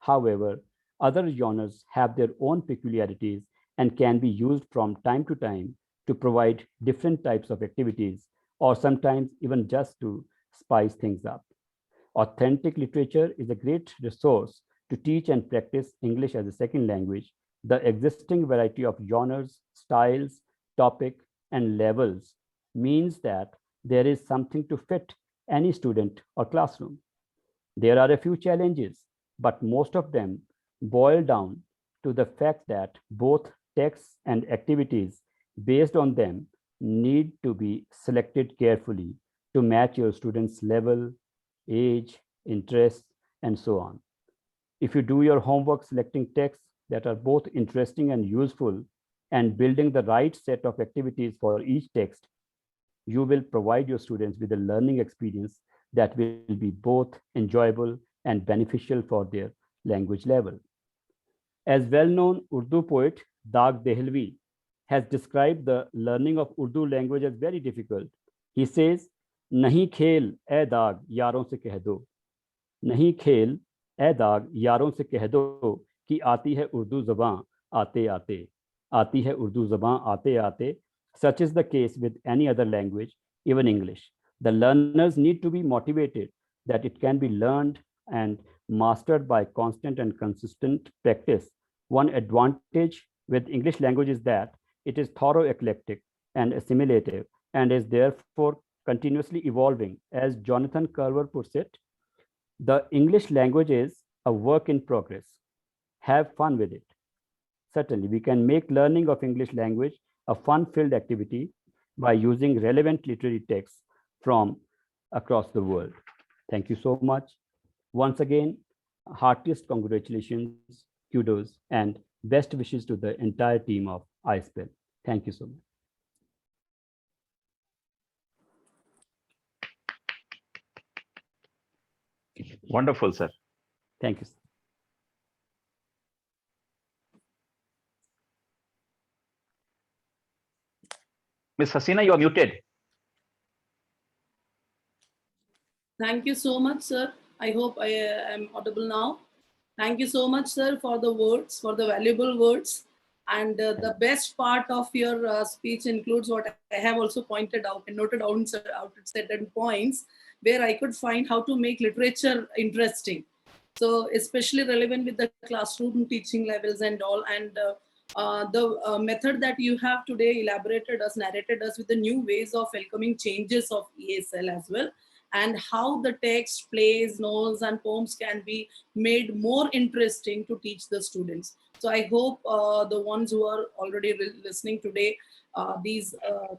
However, other genres have their own peculiarities and can be used from time to time to provide different types of activities, or sometimes even just to spice things up. Authentic literature is a great resource to teach and practice English as a second language. The existing variety of genres, styles, topic, and levels means that there is something to fit any student or classroom. There are a few challenges, but most of them boil down to the fact that both texts and activities based on them need to be selected carefully to match your student's level, age, interests, and so on. If you do your homework selecting texts that are both interesting and useful and building the right set of activities for each text, you will provide your students with a learning experience that will be both enjoyable and beneficial for their language level. As well-known Urdu poet Daag Dehlvi has described the learning of Urdu language as very difficult. He says, "Nahi khel ए दाग यारों से कह दो, नहीं खेल ए दाग यारों से कह दो कि आती है उर्दू ज़बां आते आते, आती है उर्दू ज़बां आते आते." Such is the case with any other language, even English. The learners need to be motivated that it can be learned and mastered by constant and consistent practice. One advantage with English language is that it is thorough, eclectic, and assimilative, and is therefore continuously evolving. As Jonathan Carver puts it, the English language is a work in progress. Have fun with it. Certainly, we can make learning of English language a fun-filled activity by using relevant literary texts from across the world. Thank you so much. Once again, heartiest congratulations, kudos, and best wishes to the entire team of iSpell. Thank you so much. Wonderful, sir. Thank you. Ms. Hasina, you are muted. Thank you so much, sir. I hope I am audible now. Thank you so much, sir, for the words, for the valuable words. And the best part of your speech includes what I have also pointed out and noted down out certain points where I could find how to make literature interesting. So especially relevant with the classroom teaching levels and all. And the method that you have today elaborated us, narrated us with the new ways of welcoming changes of ESL as well, and how the text, plays, novels, and poems can be made more interesting to teach the students. So I hope the ones who are already listening today, these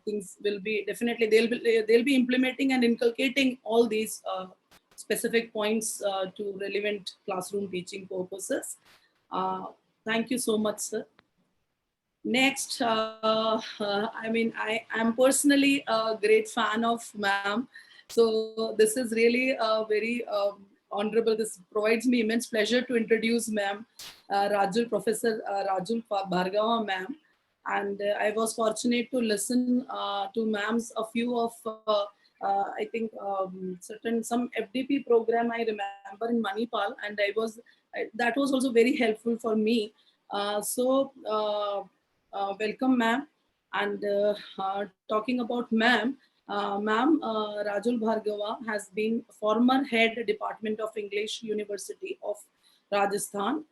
things will be definitely, they'll be implementing and inculcating all these specific points to relevant classroom teaching purposes. Thank you so much, sir. Next, I mean, I am personally a great fan of ma'am. So this is really very honorable. This provides me immense pleasure to introduce ma'am, Professor Rajul Bhargava ma'am. And I was fortunate to listen to ma'am's a few of, I think, some FDP program I remember in Manipal, and that was also very helpful for me. Welcome ma'am. And talking about ma'am, ma'am Rajul Bhargava has been former head Department of English, University of Rajasthan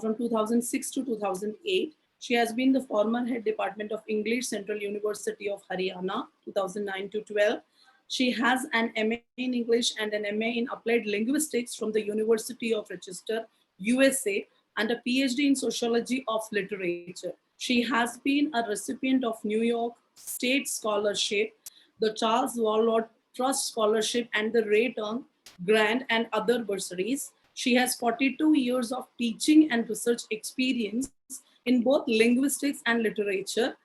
from 2006 to 2008. She has been the former head Department of English, Central University of Haryana, 2009 to 12. She has an MA in English and an MA in Applied Linguistics from the University of Rochester, USA, and a PhD in Sociology of Literature. She has been a recipient of New York State Scholarship, the Charles Wallard Trust Scholarship, and the Ray Turn Grant, and other bursaries. She has 42 years of teaching and research experience in both linguistics and literature,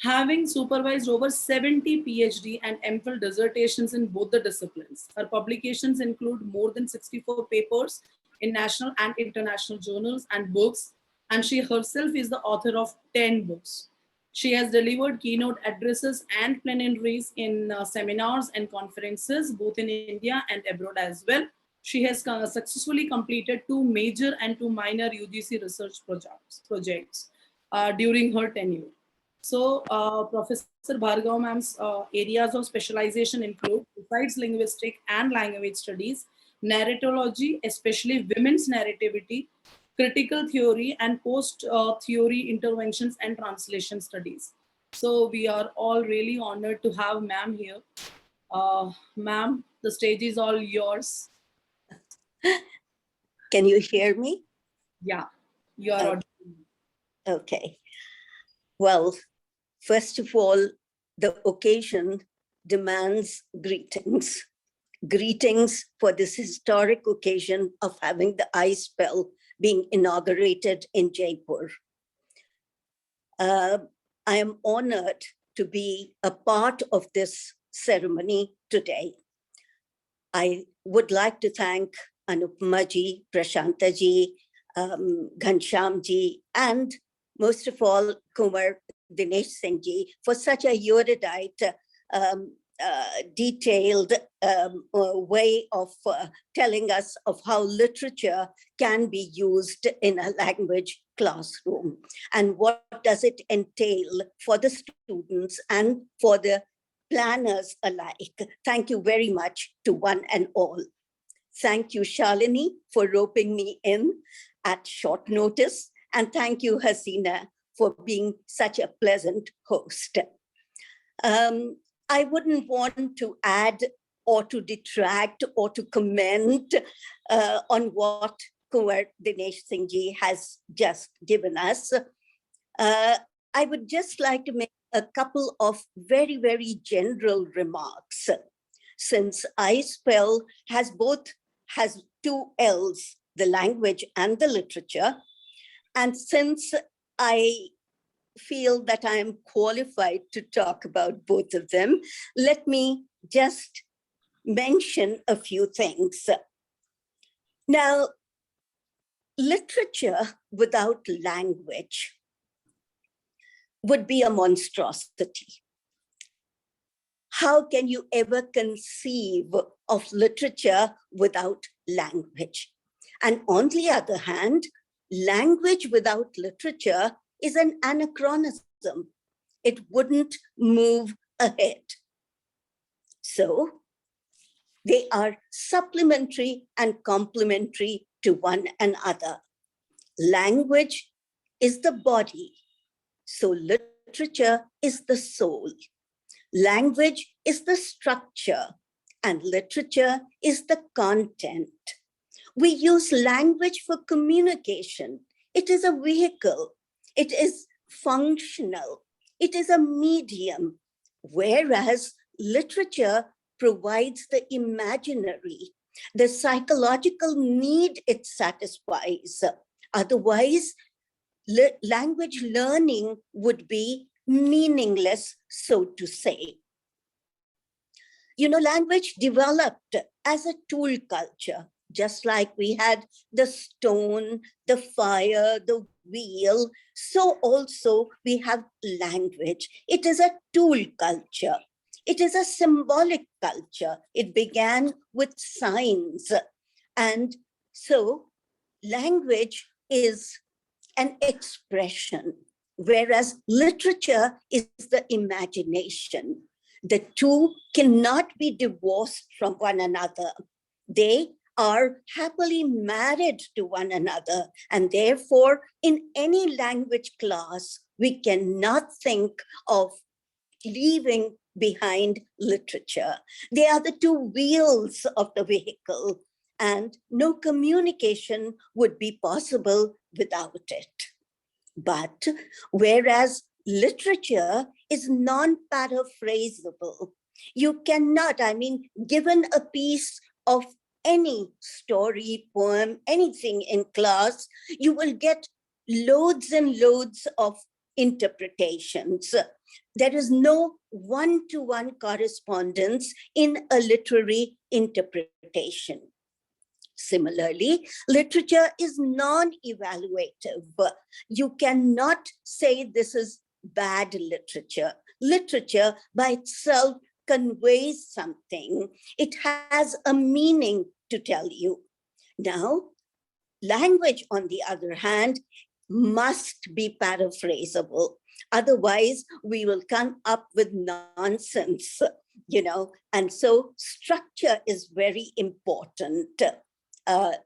having supervised over 70 PhD and MPhil dissertations in both the disciplines. Her publications include more than 64 papers in national and international journals and books, and she herself is the author of 10 books. She has delivered keynote addresses and plenaries in seminars and conferences, both in India and abroad as well. She has successfully completed 2 major and 2 minor UGC research projects during her tenure. So Professor Bhargava ma'am's areas of specialization include, besides linguistic and language studies, narratology, especially women's narrativity, critical theory, and post-theory interventions and translation studies. So we are all really honored to have ma'am here. Ma'am, the stage is all yours. Can you hear me? Yeah, you are Okay. audible. Okay. Well, first of all, the occasion demands greetings. Greetings for this historic occasion of having the iSpell being inaugurated in Jaipur. I am honored to be a part of this ceremony today. I would like to thank Anupmaji, Prashantaji, Ghanshyamji, and most of all, Kumar Dinesh Singhji for such a erudite, detailed way of telling us of how literature can be used in a language classroom and what does it entail for the students and for the planners alike. Thank you very much to one and all. Thank you, Shalini, for roping me in at short notice. And thank you, Hasina, for being such a pleasant host. I wouldn't want to add or to detract or to comment on what Kumar Dinesh Singhji has just given us. I would just like to make a couple of very, very general remarks. Since iSpell has two L's, the language and the literature, and since I feel that I am qualified to talk about both of them, let me just mention a few things. Now, literature without language would be a monstrosity. How can you ever conceive of literature without language? And on the other hand, language without literature is an anachronism. It wouldn't move ahead. So they are supplementary and complementary to one another. Language is the body, so literature is the soul. Language is the structure and literature is the content. We use language for communication. It is a vehicle. It is functional. It is a medium, whereas literature provides the imaginary, the psychological need it satisfies. Otherwise, language learning would be meaningless, so to say. You know, language developed as a tool culture, just like we had the stone, the fire, the wheel, so also we have language. It is a tool culture. It is a symbolic culture. It began with signs. And so language is an expression, whereas literature is the imagination. The two cannot be divorced from one another. They are happily married to one another. And therefore, in any language class, we cannot think of leaving behind literature. They are the two wheels of the vehicle, and no communication would be possible without it. But whereas literature is non-paraphrasable, you cannot, given a piece of any story, poem, anything in class, you will get loads and loads of interpretations. There is no one-to-one correspondence in a literary interpretation. Similarly, literature is non-evaluative. You cannot say this is bad literature. Literature by itself conveys something. It has a meaning to tell you. Now, language, on the other hand, must be paraphrasable. Otherwise, we will come up with nonsense, and so structure is very important.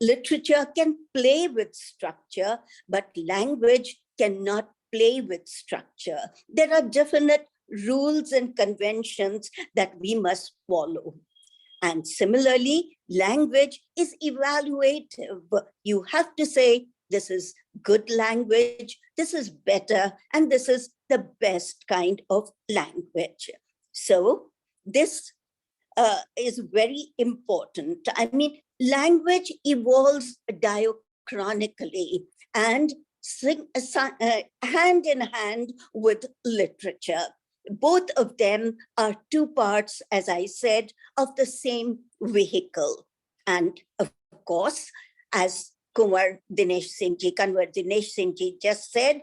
Literature can play with structure, but language cannot play with structure. There are definite rules and conventions that we must follow. And similarly, language is evaluative. You have to say, this is good language, this is better, and this is the best kind of language. So this is very important. I mean, language evolves diachronically and hand in hand with literature. Both of them are two parts, as I said, of the same vehicle. And of course, as Kanwar Dinesh Singh Ji just said,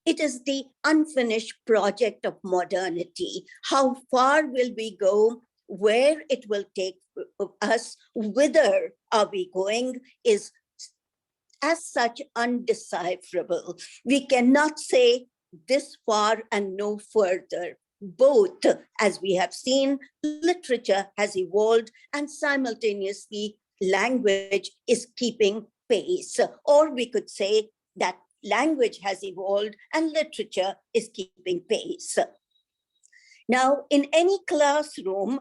it is the unfinished project of modernity. How far will we go? Where it will take us, whither are we going, is as such undecipherable. We cannot say this far and no further. Both, as we have seen, literature has evolved and simultaneously language is keeping pace. Or we could say that language has evolved and literature is keeping pace. Now, in any classroom,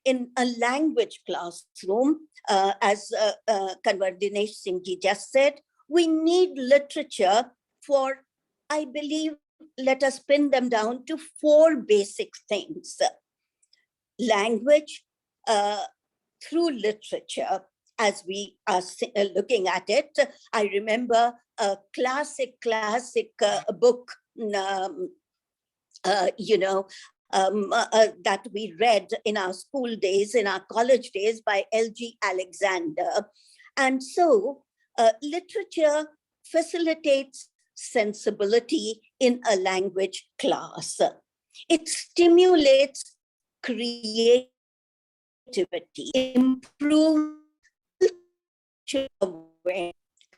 in a language classroom, as Kanwar Dinesh Singh Ji just said, we need literature for, I believe, let us pin them down to 4 basic things. Language through literature, as we are looking at it. I remember a classic book, that we read in our school days, in our college days, by L.G. Alexander. And so literature facilitates sensibility in a language class. It stimulates creativity, improves awareness,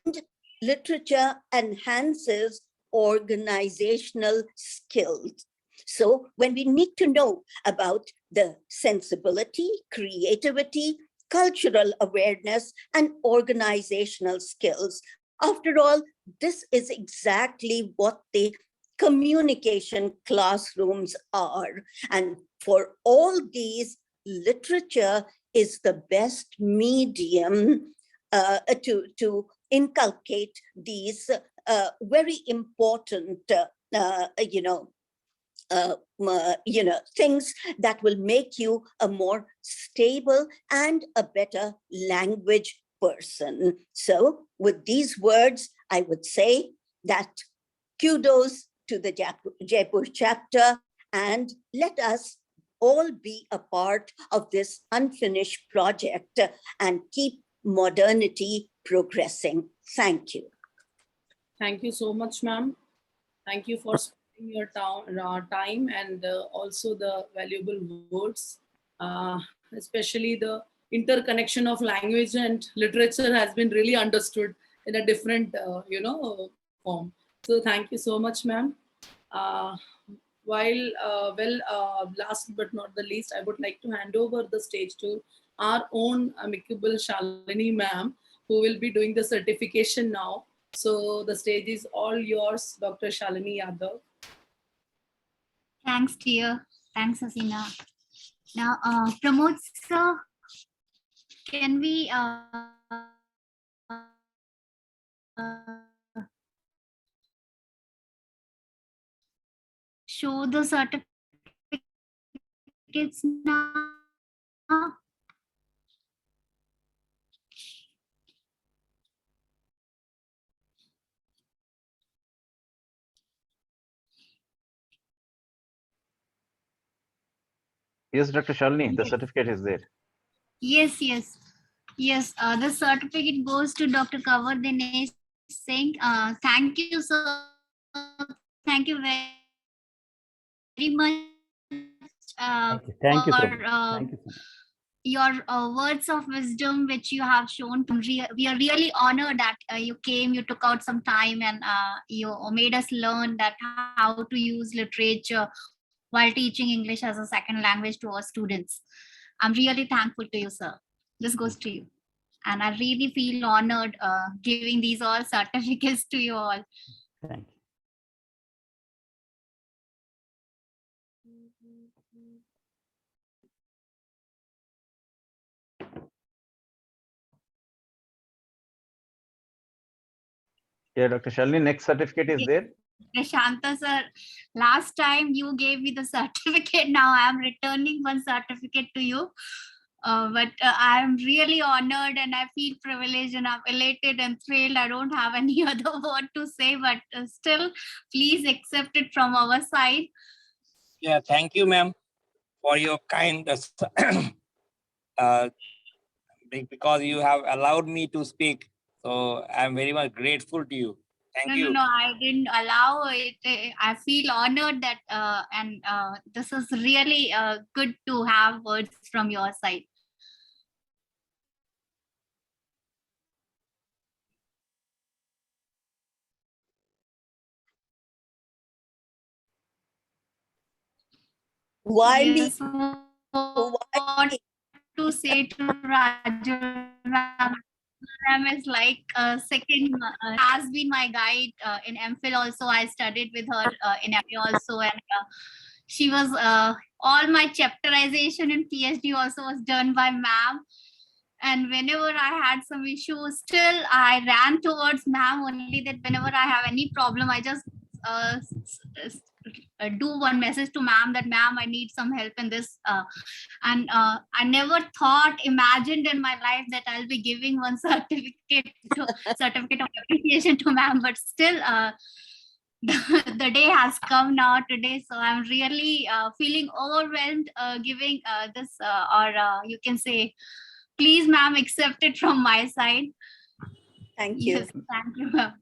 and literature enhances organizational skills. So when we need to know about the sensibility, creativity, cultural awareness, and organizational skills, after all, this is exactly what the communication classrooms are. And for all these, literature is the best medium to inculcate these very important, things that will make you a more stable and a better language person. So with these words, I would say that kudos to the Jaipur chapter, and let us all be a part of this unfinished project and keep modernity progressing. Thank you. Thank you so much, ma'am. Thank you for spending your time and also the valuable words, especially the interconnection of language and literature has been really understood in a different, form. So thank you so much, ma'am. Last but not the least, I would like to hand over the stage to our own amicable Shalini ma'am, who will be doing the certification now. So the stage is all yours, Dr. Shalini Yadav. Thanks, dear. Thanks, Hasina. Now, Pramod sir, can we show the certificates now? Yes, Dr. Shalini, the certificate is there. Yes. The certificate goes to Dr. Kanwar Dinesh Singh. Thank you, sir. Thank you very much Thank you so for much. Thank you so much. your words of wisdom which you have shown. We are really honored that you came, you took out some time, and you made us learn that how to use literature while teaching English as a second language to our students. I'm really thankful to you, sir. This goes to you. And I really feel honored giving these all certificates to you all. Thank you. Yeah, Dr. Shalini, next certificate is there. Prashanta sir, last time you gave me the certificate. Now I am returning one certificate to you. But I am really honored and I feel privileged and I'm elated and thrilled. I don't have any other word to say, but still, please accept it from our side. Yeah, thank you, ma'am, for your kind, because you have allowed me to speak. So I'm very much grateful to you. Thank you. No, I didn't allow it. I feel honored that, and this is really good to have words from your side. Why me? Yes, what to say to Raju Ma'am is like second, has been my guide in MPhil also. I studied with her in MA also, and she was all my chapterization in PhD also was done by ma'am. And whenever I had some issues, still I ran towards ma'am only. That whenever I have any problem, I just do one message to ma'am that ma'am, I need some help in this. And I never imagined in my life that I'll be giving one certificate of appreciation to ma'am. But still, the day has come now today, so I'm really feeling overwhelmed giving this, or you can say, please, ma'am, accept it from my side. Thank you. Yes, thank you, ma'am.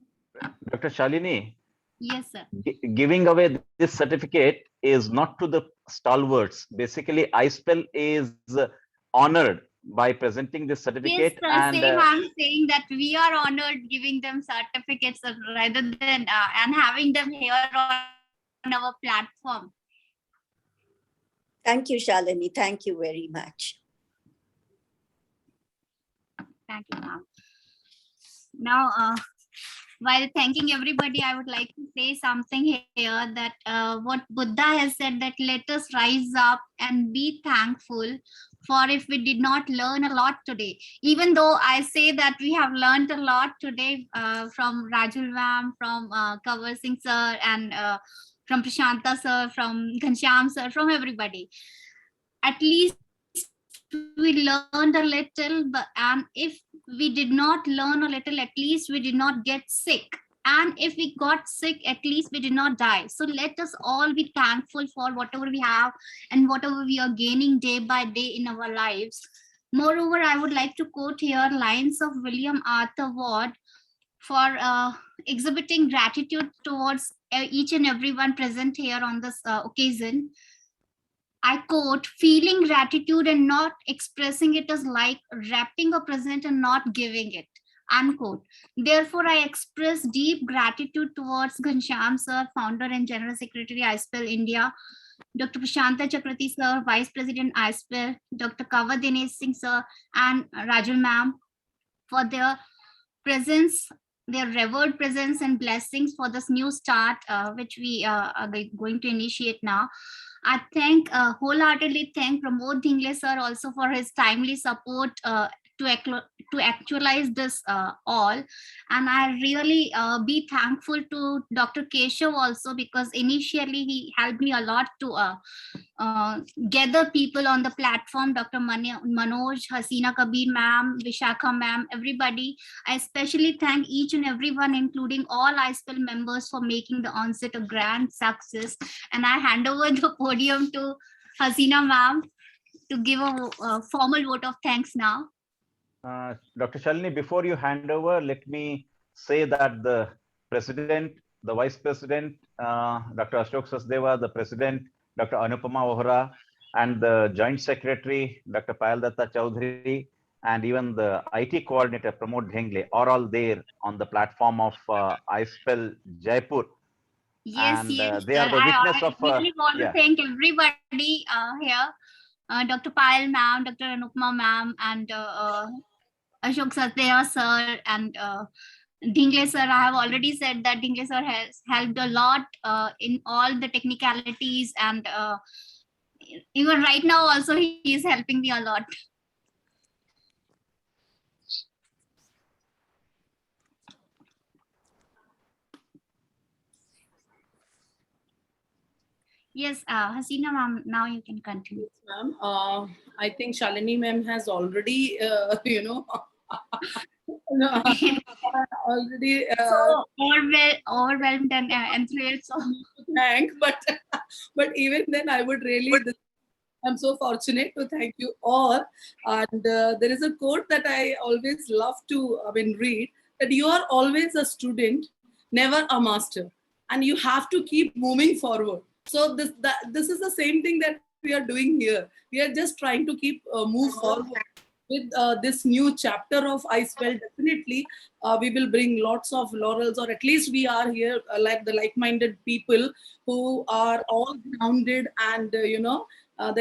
Dr. Shalini, Yes, sir. giving away this certificate is not to the stalwarts. Basically, iSpell is honored by presenting this Yes, certificate. sir. And Same, I'm saying that we are honored giving them certificates rather than and having them here on our platform. Thank you, Shalini. Thank you very much. Thank you, ma'am. Now, while thanking everybody, I would like to say something here that what Buddha has said, that let us rise up and be thankful for if we did not learn a lot today. Even though I say that we have learned a lot today from Rajul ma'am, from Kanwar Singh sir, and from Prashanta sir, from Ghanshyam sir, from everybody. At least we learned a little, and if we did not learn a little, at least we did not get sick. And if we got sick, at least we did not die. So let us all be thankful for whatever we have and whatever we are gaining day by day in our lives. Moreover, I would like to quote here lines of William Arthur Ward for exhibiting gratitude towards each and everyone present here on this occasion. I quote, feeling gratitude and not expressing it is like wrapping a present and not giving it, unquote. Therefore, I express deep gratitude towards Ghanshyam sir, founder and General Secretary, iSpell India, Dr. Prashanta Chakrathi sir, Vice President, iSpell, Dr. Kanwar Dinesh Singh sir, and Rajul ma'am for their presence, their revered presence and blessings for this new start, which we are going to initiate now. I wholeheartedly thank Pramod Dhingle sir also for his timely support to actualize this all. And I really be thankful to Dr. Keshav also, because initially he helped me a lot to gather people on the platform. Dr. Manoj, Hasina Kabir ma'am, Vishakha ma'am, everybody. I especially thank each and everyone, including all iSpell members, for making the onset a grand success. And I hand over the podium to Hasina ma'am to give a formal vote of thanks now. Dr. Shalini, before you hand over, let me say that the president, the vice president, Dr. Ashok Sachdeva, the president, Dr. Anupama Ohra, and the joint secretary, Dr. Payal Datta Chaudhary, and even the IT coordinator, Pramod Dhingle, are all there on the platform of iSpell Jaipur. Yes, And, yes. they are the witness of. I really want yeah. to thank everybody here. Dr. Payal ma'am, Dr. Anupama ma'am, and Ashok Sachdeva sir, and Dhingle sir. I have already said that Dhingle sir has helped a lot in all the technicalities, and even right now also he is helping me a lot. Yes, Hasina ma'am, now you can continue. Ma'am, I think Shalini ma'am has already, already So overwhelmed and enthralled. So thank, but even then, I would really. I'm so fortunate to thank you all. And there is a quote that I always love to read, that you are always a student, never a master, and you have to keep moving forward. So this is the same thing that we are doing here. We are just trying to keep move forward with this new chapter of iSpell. Definitely, we will bring lots of laurels, or at least we are here like the like-minded people who are all grounded and the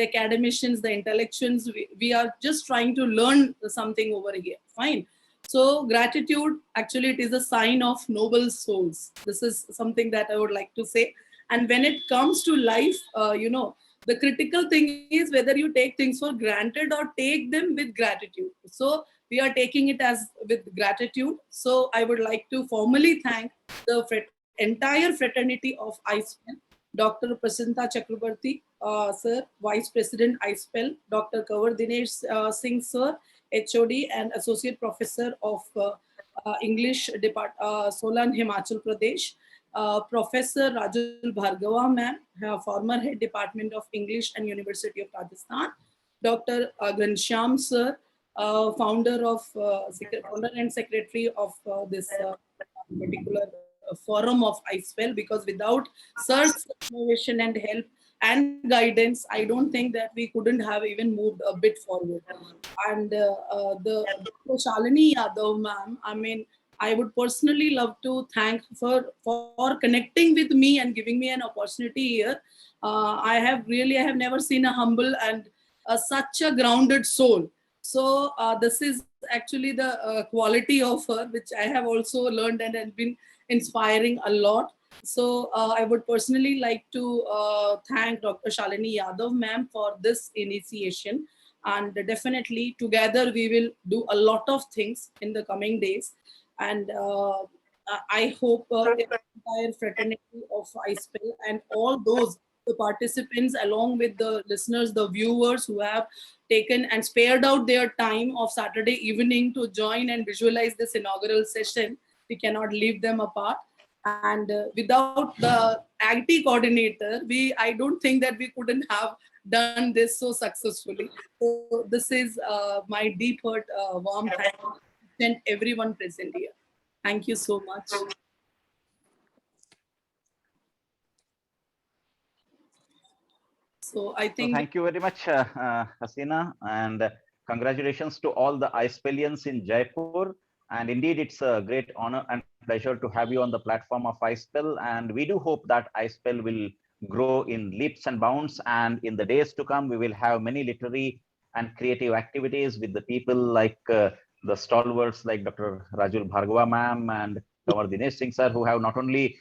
academicians, the intellectuals. We are just trying to learn something over here. Fine. So gratitude, actually, it is a sign of noble souls. This is something that I would like to say. And when it comes to life, the critical thing is whether you take things for granted or take them with gratitude. So we are taking it as with gratitude. So I would like to formally thank the entire fraternity of iSpell, Dr. Prasanna Chakrabarti, sir, Vice President iSpell, Dr. Kanwar Dinesh Singh, sir, HOD and Associate Professor of English Department, Solan, Himachal Pradesh, Professor Rajul Bhargava, ma'am, former Head Department of English and University of Rajasthan, Dr. Ghanshyam, sir, founder and secretary of this particular forum of iSpell, because without such innovation and help and guidance, I don't think that we couldn't have even moved a bit forward. And the Shalini Yadav, ma'am, I would personally love to thank for connecting with me and giving me an opportunity here. I have never seen a humble and such a grounded soul. So this is actually the quality of her, which I have also learned and has been inspiring a lot. So I would personally like to thank Dr. Shalini Yadav, ma'am, for this initiation. And definitely together we will do a lot of things in the coming days. And I hope the entire fraternity of iSpell and all those the participants, along with the listeners, the viewers who have taken and spared out their time of Saturday evening to join and visualize this inaugural session, we cannot leave them apart. And without the IT coordinator, I don't think that we couldn't have done this so successfully. So this is my deep heart, warm thanks and everyone present here. Thank you so much. So I think. So thank you very much, Hasina, and congratulations to all the iSpellians in Jaipur. And indeed, it's a great honor and pleasure to have you on the platform of iSpell. And we do hope that iSpell will grow in leaps and bounds. And in the days to come, we will have many literary and creative activities with the people like the stalwarts like Dr. Rajul Bhargava ma'am and Kanwar Dinesh Singh sir, who have not only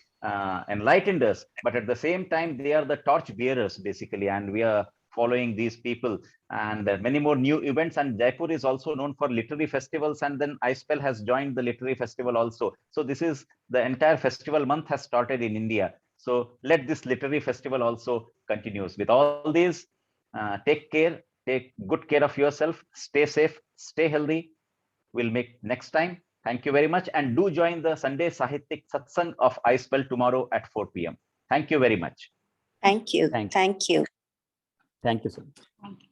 enlightened us, but at the same time, they are the torch bearers basically. And we are following these people and many more new events. And Jaipur is also known for literary festivals. And then iSpell has joined the literary festival also. So this is the entire festival month has started in India. So let this literary festival also continues. With all these, take care, take good care of yourself, stay safe, stay healthy. We'll meet next time. Thank you very much. And do join the Sunday Sahityak Satsang of iSpell tomorrow at 4 p.m. Thank you very much. Thank you. Thank you. Thank you. Thank you, sir. thank you.